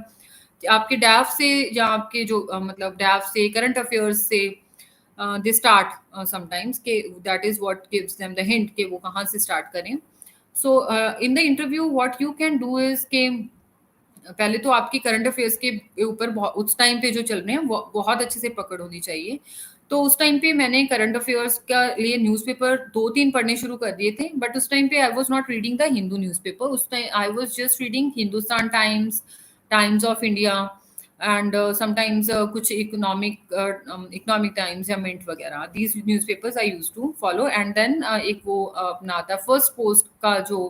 आपके डैफ से या आपके जो मतलब डैफ से करंट अफेयर्स से दे स्टार्ट समटाइम्स के that is what gives them the hint कि वो कहाँ से स्टार्ट करें। So in the interview what you can do is के पहले तो आपकी करंट अफेयर्स के ऊपर उस टाइम पे जो चल रहे हैं वो बहुत अच्छे से पकड़ होनी चाहिए। तो उस टाइम पे मैंने करंट अफेयर्स का लिए न्यूज़पेपर 2-3 पढ़ने शुरू कर दिए थे, बट उस टाइम पे I was not reading the Hindu newspaper, उस time I was just reading Hindustan Times, Times of India, and sometimes कुछ इकोनॉमिक टाइम्स या मिंट वगैरह, these newspapers I used to follow. And then एक वो अपना आता है फर्स्ट पोस्ट का जो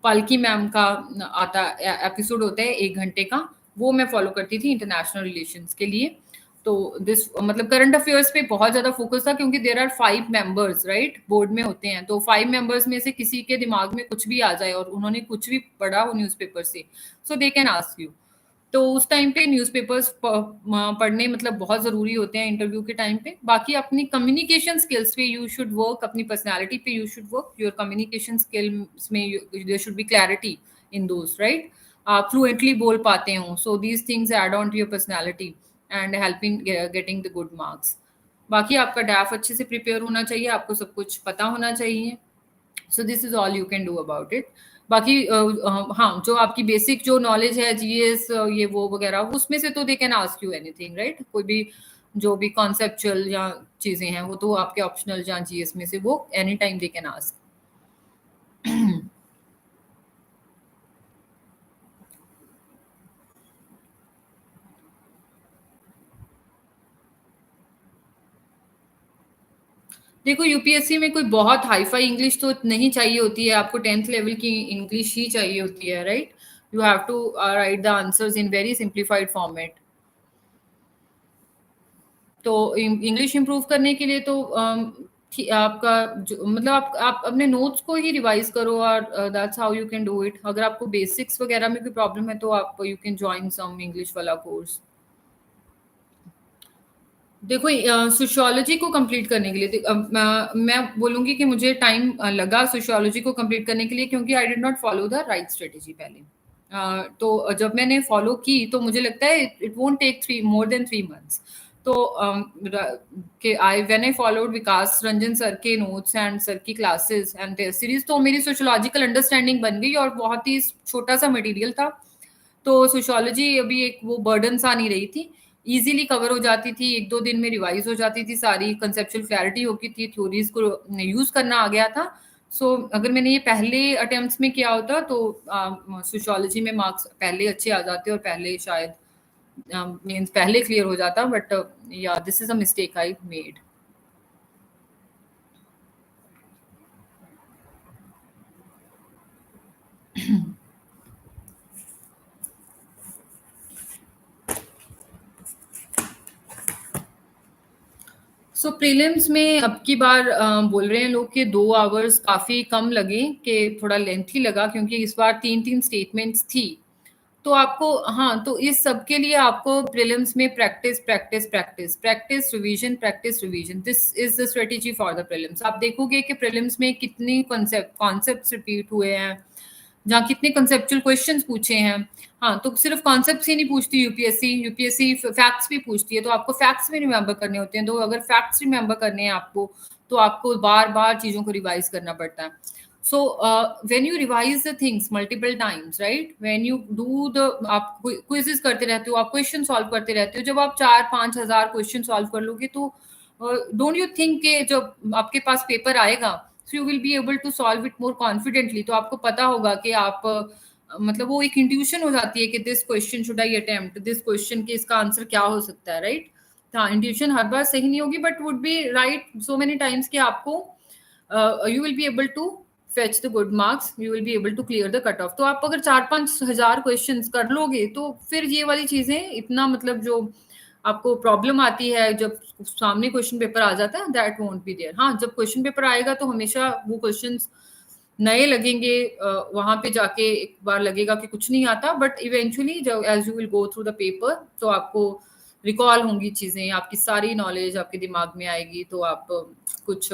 पालकी मैम का आता एपिसोड होता है 1 घंटे का, वो मैं फॉलो करती थी इंटरनेशनल रिलेशंस के लिए। तो दिस मतलब करंट अफेयर्स पे बहुत ज़्यादा फोकस था क्योंकि there are 5 members, right? Board में होते हैं, तो 5 मेंबर्स में से किसी के दिमाग में कुछ भी आ जाए और उन्होंने कुछ भी पढ़ा हो न्यूज़पेपर से, सो दे कैन आस्क यू। तो उस टाइम पे न्यूज़पेपर्स पढ़ने मतलब बहुत ज़रूरी होते हैं इंटरव्यू के टाइम पे। बाकी अपनी कम्युनिकेशन स्किल्स पे यू शुड वर्क, अपनी पर्सनैलिटी पे you should work, your communication skills में there should be clarity in those, right? आप फ्लुएंटली बोल पाते हो, so these things add on to your personality and help in getting the good marks. बाकी आपका डैफ अच्छे से प्रिपेयर होना चाहिए, आपको सब कुछ पता होना चाहिए। सो this is all you can do about it. बाकी हाँ, जो आपकी बेसिक जो नॉलेज है जीएस ये वो वगैरह, उसमें से तो they can ask you anything, right? कोई भी जो भी कॉन्सेप्चुअल या चीजें हैं वो तो आपके ऑप्शनल या जीएस में से वो any time they can ask. देखो, यूपीएससी में कोई बहुत हाई-फाई इंग्लिश तो नहीं चाहिए होती है, आपको 10th लेवल की इंग्लिश ही चाहिए होती है, right? You have to write the answers in very simplified format. तो इंग्लिश इम्प्रूव करने के लिए तो आपका जो मतलब आप अपने नोट्स को ही रिवाइज करो, और that's how you can do it. अगर आपको बेसिक्स वगैरह में कोई प्रॉब्लम है तो आप you can join some English वाला कोर्स। देखो, सोशियोलॉजी को कंप्लीट करने के लिए मैं बोलूँगी कि मुझे टाइम लगा सोशियोलॉजी को कंप्लीट करने के लिए, क्योंकि आई did not follow the right strategy पहले। तो जब मैंने फॉलो की तो मुझे लगता है it won't take 3 more than 3 months. तो कि I when I followed Vikas Ranjan sir के नोट्स एंड सर की क्लासेस एंड टेस्ट सीरीज, तो मेरी सोशियोलॉजिकल अंडरस्टैंडिंग बन गई और बहुत ही छोटा-सा मटेरियल था। तो सोशियोलॉजी अभी एक वो बर्डन सा नहीं रही थी, इजीली कवर हो जाती थी, 1-2 दिन में रिवाइज हो जाती थी, सारी कंसेप्चुअल क्लैरिटी हो गई थी, थ्योरीज को यूज़ करना आ गया था। सो अगर मैंने ये पहले अटेम्प्ट्स में किया होता तो सोशियोलॉजी में मार्क्स पहले अच्छे आ जाते और पहले शायद मीन्स पहले क्लियर हो जाता, बट या this is a mistake I made. So prelims में अब की बार बोल रहे हैं लोग कि 2 आवर्स काफ़ी कम लगे, कि थोड़ा लेंथी लगा, क्योंकि इस बार 3-3 स्टेटमेंट्स थी। तो आपको हाँ, तो इस सब के लिए आपको प्रीलिम्स में practice, practice, practice, practice, revision, practice, revision, this is the strategy for the prelims. आप देखोगे कि प्रीलिम्स में कितनी कॉन्सेप्ट्स रिपीट हुए हैं, जहाँ कितने कंसेप्चुअल क्वेश्चंस पूछे हैं। हाँ, तो सिर्फ कॉन्सेप्ट्स ही नहीं पूछती यूपीएससी, यूपीएससी फैक्ट्स भी पूछती है, तो आपको फैक्ट्स भी रिमेंबर करने होते हैं। तो अगर फैक्ट्स रिमेंबर करने हैं आपको, तो आपको बार-बार चीज़ों को रिवाइज़ करना पड़ता है। So, when you revise the things multiple times, right? When you do the आप क्विज़ेज़ करते रहते हो, आप क्वेश्चन सॉल्व करते रहते हो, जब आप 4-5 हज़ार क्वेश्चन सॉल्व कर लोगे, तो डोंट यू थिंक कि जब आपके पास पेपर आएगा, so you will be able to solve it more confidently. तो आपको पता होगा कि आप मतलब वो एक इंट्यूशन हो जाती है कि this question should I attempt, this question के इसका आंसर क्या हो सकता है, राइट? हाँ, इंट्यूशन हर बार सही नहीं होगी, but would be right so many times कि आपको you will be able to fetch the good marks, you will be able to clear the cut off। तो आप अगर 4-5 हजार क्वेश्चंस कर लोगे, तो फिर ये वाली चीजें इतना मतलब जो आपको प्रॉब्लम आती है जब सामने क्वेश्चन पेपर आ जाता है, दैट वोंट बी देयर। हाँ, जब क्वेश्चन पेपर आएगा तो हमेशा वो क्वेश्चंस नए लगेंगे, वहां पे जाके एक बार लगेगा कि कुछ नहीं आता, बट इवेंचुअली जब as you will go through the paper, तो आपको रिकॉल होंगी चीजें, आपकी सारी नॉलेज आपके दिमाग में आएगी, तो आप कुछ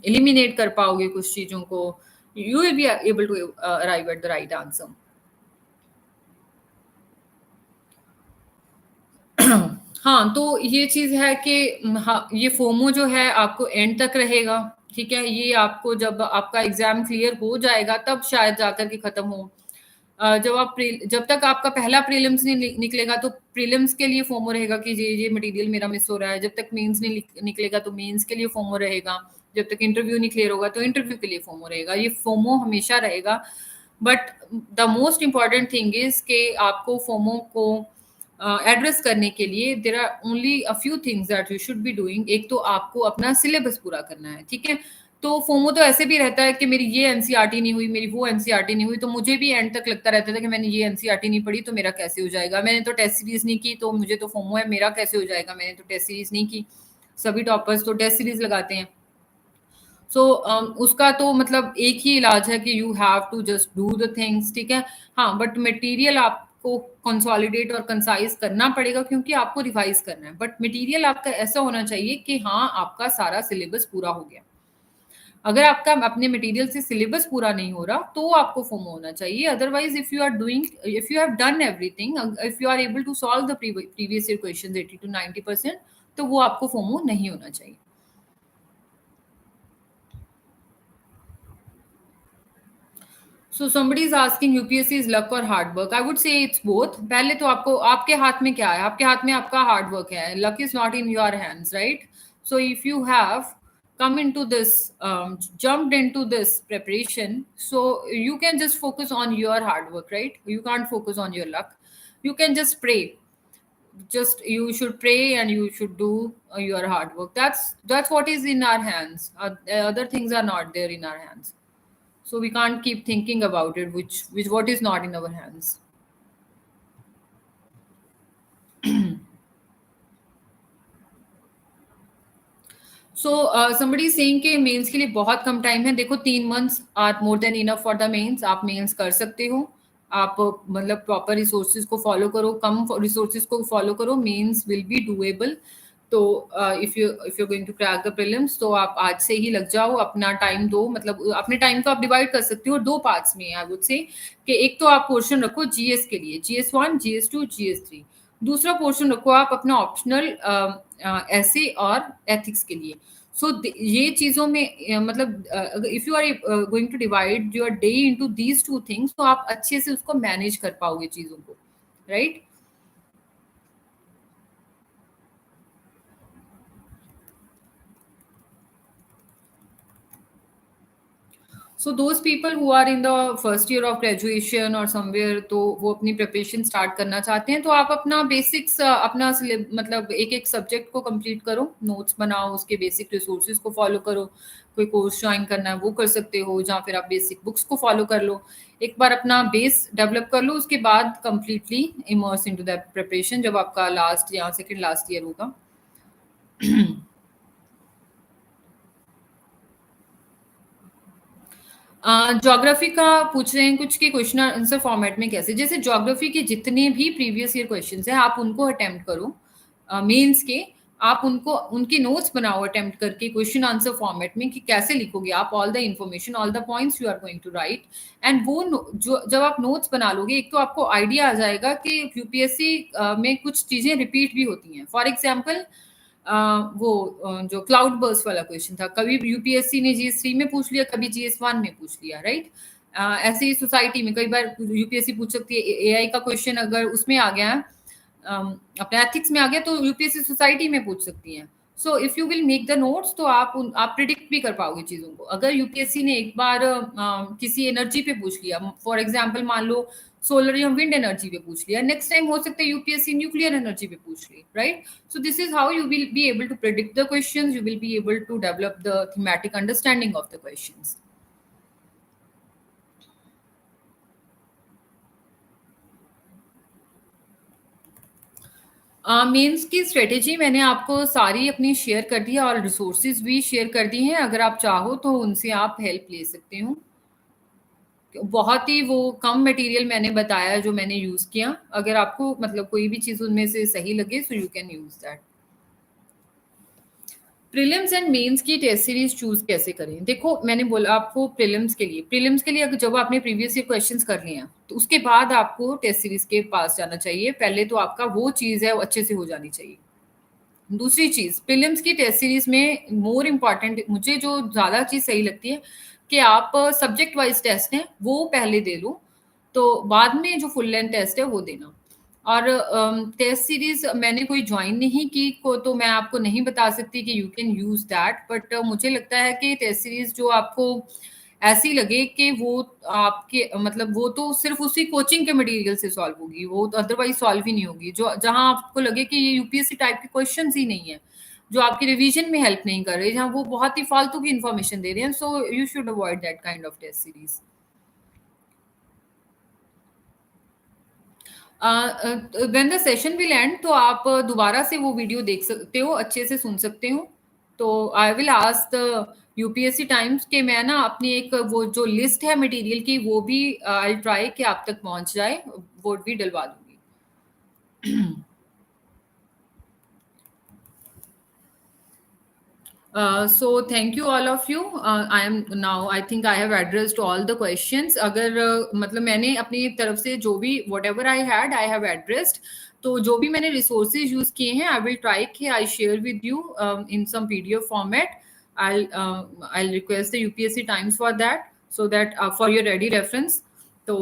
एलिमिनेट कर पाओगे कुछ चीजों को, you will be able to arrive at the right answer. हाँ, तो ये चीज़ है कि हाँ, ये फोमो जो है आपको एंड तक रहेगा, ठीक है? ये आपको जब आपका एग्ज़ाम क्लियर हो जाएगा तब शायद जाकर के खत्म हो। जब तक आपका पहला प्रीलिम्स नहीं निकलेगा, तो प्रीलिम्स के लिए फोमो रहेगा कि ये मटेरियल मेरा मिस हो रहा है। जब तक मेंस नहीं निकलेगा, तो मेंस के लिए फोमो रहेगा। जब तक इंटरव्यू नहीं क्लियर होगा, तो इंटरव्यू के लिए फोमो रहेगा। ये फोमो हमेशा रहेगा, but the most important thing is कि आपको फोमो को एड्रेस करने के लिए there are only a few things that you should be doing. एक तो आपको अपना सिलेबस पूरा करना है, ठीक है? तो फोमो तो ऐसे भी रहता है कि मेरी ये एनसीईआरटी नहीं हुई, मेरी वो एनसीईआरटी नहीं हुई, तो मुझे भी एंड तक लगता रहता था कि मैंने ये एनसीईआरटी नहीं पढ़ी तो मेरा कैसे हो जाएगा, मैंने तो टेस्ट सीरीज नहीं की तो मुझे तो फोमो है, मेरा कैसे हो जाएगा, मैंने तो टेस्ट सीरीज नहीं की। सभी टॉपर्स तो टेस्ट सीरीज लगाते हैं। सो उसका तो मतलब एक ही इलाज है कि you have to just do the things, ठीक है? हाँ, बट मटेरियल आपको कंसोलिडेट और कंसाइज करना पड़ेगा, क्योंकि आपको रिवाइज करना है, बट मटेरियल आपका ऐसा होना चाहिए कि हाँ, आपका सारा सिलेबस पूरा हो गया। अगर आपका अपने मटेरियल से सिलेबस पूरा नहीं हो रहा, तो आपको फोमो होना चाहिए। Otherwise if you have done everything, if you are able to solve the previous year questions 80 to 90%, तो वो आपको फोमो नहीं होना चाहिए। So somebody is asking UPSC is luck और hard work. I would say it's both. पहले तो आपको आपके हाथ में क्या है? आपके हाथ में आपका हार्ड वर्क है। Luck is not in your hands, right? So if you have come into this jumped into this preparation, so you can just focus on your hard work, right? You can't focus on your luck. You can just pray. Just you should pray and you should do your hard work. That's what is in our hands. Other things are not there in our hands, so we can't keep thinking about it, which what is not in our hands. So somebody is saying कि mains के लिए बहुत कम time है। देखो, 3 months are more than enough for the mains. आप mains कर सकते हो। आप मतलब प्रॉपर रिसोर्सेज को फॉलो करो, कम रिसोर्सेज को फॉलो करो, मेंस विल बी डूएबल। तो if you going to crack the prelims, तो आप आज से ही लग जाओ, अपना टाइम दो, मतलब अपने टाइम को आप डिवाइड कर सकते हो दो पार्ट्स में, आई वुड से कि एक तो आप पोर्शन रखो जीएस के लिए, GS1, GS2, GS3। दूसरा पोर्शन रखो आप अपना ऑप्शनल ऐसे और एथिक्स के लिए। सो ये चीजों में मतलब if you are going to divide your day into these two things, तो आप अच्छे से उसको मैनेज कर पाओगे चीजों को, right? So those people who are in the first year of graduation और समवेयर, तो वो अपनी प्रिपरेशन स्टार्ट करना चाहते हैं, तो आप अपना बेसिक्स अपना मतलब एक एक सब्जेक्ट को कंप्लीट करो, नोट्स बनाओ, उसके बेसिक रिसोर्सेज को फॉलो करो। कोई कोर्स ज्वाइन करना है वो कर सकते हो, जहाँ फिर आप बेसिक बुक्स को फॉलो कर लो। एक बार अपना बेस डेवलप कर लो, उसके बाद completely immerse into that preparation जब आपका लास्ट या सेकंड लास्ट ईयर होगा। ज्योग्राफी का पूछ रहे हैं कुछ, के क्वेश्चन आंसर फॉर्मेट में कैसे, जैसे ज्योग्राफी के जितने भी प्रीवियस ईयर क्वेश्चंस हैं आप उनको अटेम्प्ट करो, मेंस के। आप उनको उनके नोट्स बनाओ अटेम्प्ट करके क्वेश्चन आंसर फॉर्मेट में, कि कैसे लिखोगे आप all the information, all the points you are going to write. And वो जो जब आप नोट्स बना लोगे, एक तो आपको आइडिया आ जाएगा कि यूपीएससी में कुछ चीजें रिपीट भी होती हैं। फॉर एग्जाम्पल जो क्लाउड बर्स्ट वाला क्वेश्चन था, कभी यूपीएससी ने GS3 में पूछ लिया, कभी GS1 में पूछ लिया, राइट? ऐसे ही सोसाइटी में कई बार यूपीएससी पूछ सकती है, एआई का क्वेश्चन अगर उसमें आ गया, अपने एथिक्स में आ गया, तो यूपीएससी सोसाइटी में पूछ सकती है। So if you will make the notes, तो आप प्रिडिक्ट भी कर पाओगे चीजों को। अगर यूपीएससी ने एक बार किसी एनर्जी पे पूछ लिया, फॉर एग्जाम्पल मान लो सोलर या विंड एनर्जी पे पूछ लिया, नेक्स्ट टाइम हो सकता है यूपीएससी न्यूक्लियर एनर्जी पे पूछ ली, right? So this is how you will be able to predict the questions. You will be able to develop the thematic understanding of the questions. Mains की strategy मैंने आपको सारी अपनी शेयर कर दी है, और रिसोर्सेज भी शेयर कर दी हैं। अगर आप चाहो तो उनसे आप हेल्प ले सकते हो। बहुत ही वो कम मटेरियल मैंने बताया जो मैंने यूज किया। अगर आपको मतलब कोई भी चीज उनमें से सही लगे, so you can use that. Prelims and mains की टेस्ट सीरीज चूज कैसे करें? देखो, मैंने बोला आपको प्रीलिम्स के लिए अगर जब आपने प्रीवियस ईयर क्वेश्चंस कर लिए हैं, तो उसके बाद आपको टेस्ट सीरीज के पास जाना चाहिए। पहले तो आपका वो चीज है वो अच्छे से हो जानी चाहिए। दूसरी चीज, प्रीलिम्स की टेस्ट सीरीज में मोर इम्पॉर्टेंट मुझे जो ज्यादा चीज सही लगती है, कि आप सब्जेक्ट वाइज टेस्ट हैं वो पहले दे लो, तो बाद में जो फुल लेंथ टेस्ट है वो देना। और टेस्ट सीरीज मैंने कोई ज्वाइन नहीं की को, तो मैं आपको नहीं बता सकती कि you can use that, but मुझे लगता है कि टेस्ट सीरीज जो आपको ऐसी लगे कि वो आपके मतलब वो तो सिर्फ उसी कोचिंग के मटेरियल से सॉल्व होगी, वो तो अदरवाइज सॉल्व ही नहीं होगी। जो जहां आपको लगे कि ये यूपीएससी टाइप के क्वेश्चंस ही नहीं है, जो आपकी रिवीजन में हेल्प नहीं कर रहे, जहाँ वो बहुत ही फालतू की इन्फॉर्मेशन दे रहे हैं, so you should avoid that kind of test series. When the session will end, तो आप दोबारा से वो वीडियो देख सकते हो, अच्छे से सुन सकते हो। तो I will ask the UPSC times के मैं ना अपनी एक वो जो लिस्ट है मटेरियल की, वो भी आई ट्राई कि आप तक पहुंच जाए, वो भी डलवा दूंगी। So thank you all of you. I am now, I think I have addressed all the questions. अगर मतलब मैंने अपनी तरफ से जो भी whatever I had, I have addressed. तो जो भी मैंने resources use किए हैं, I will try कि I share with you in some PDF format. I'll request the UPSC Times for that, so that for your ready reference. So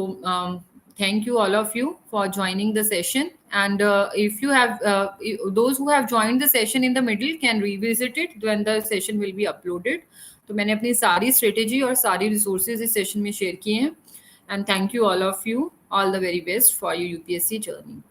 thank you all of you for joining the session. And if you have those who have joined the session in the middle can revisit it when the session will be uploaded. तो मैंने अपनी सारी strategy और सारी resources इस session में share किए हैं। And thank you all of you, all the very best for your UPSC journey.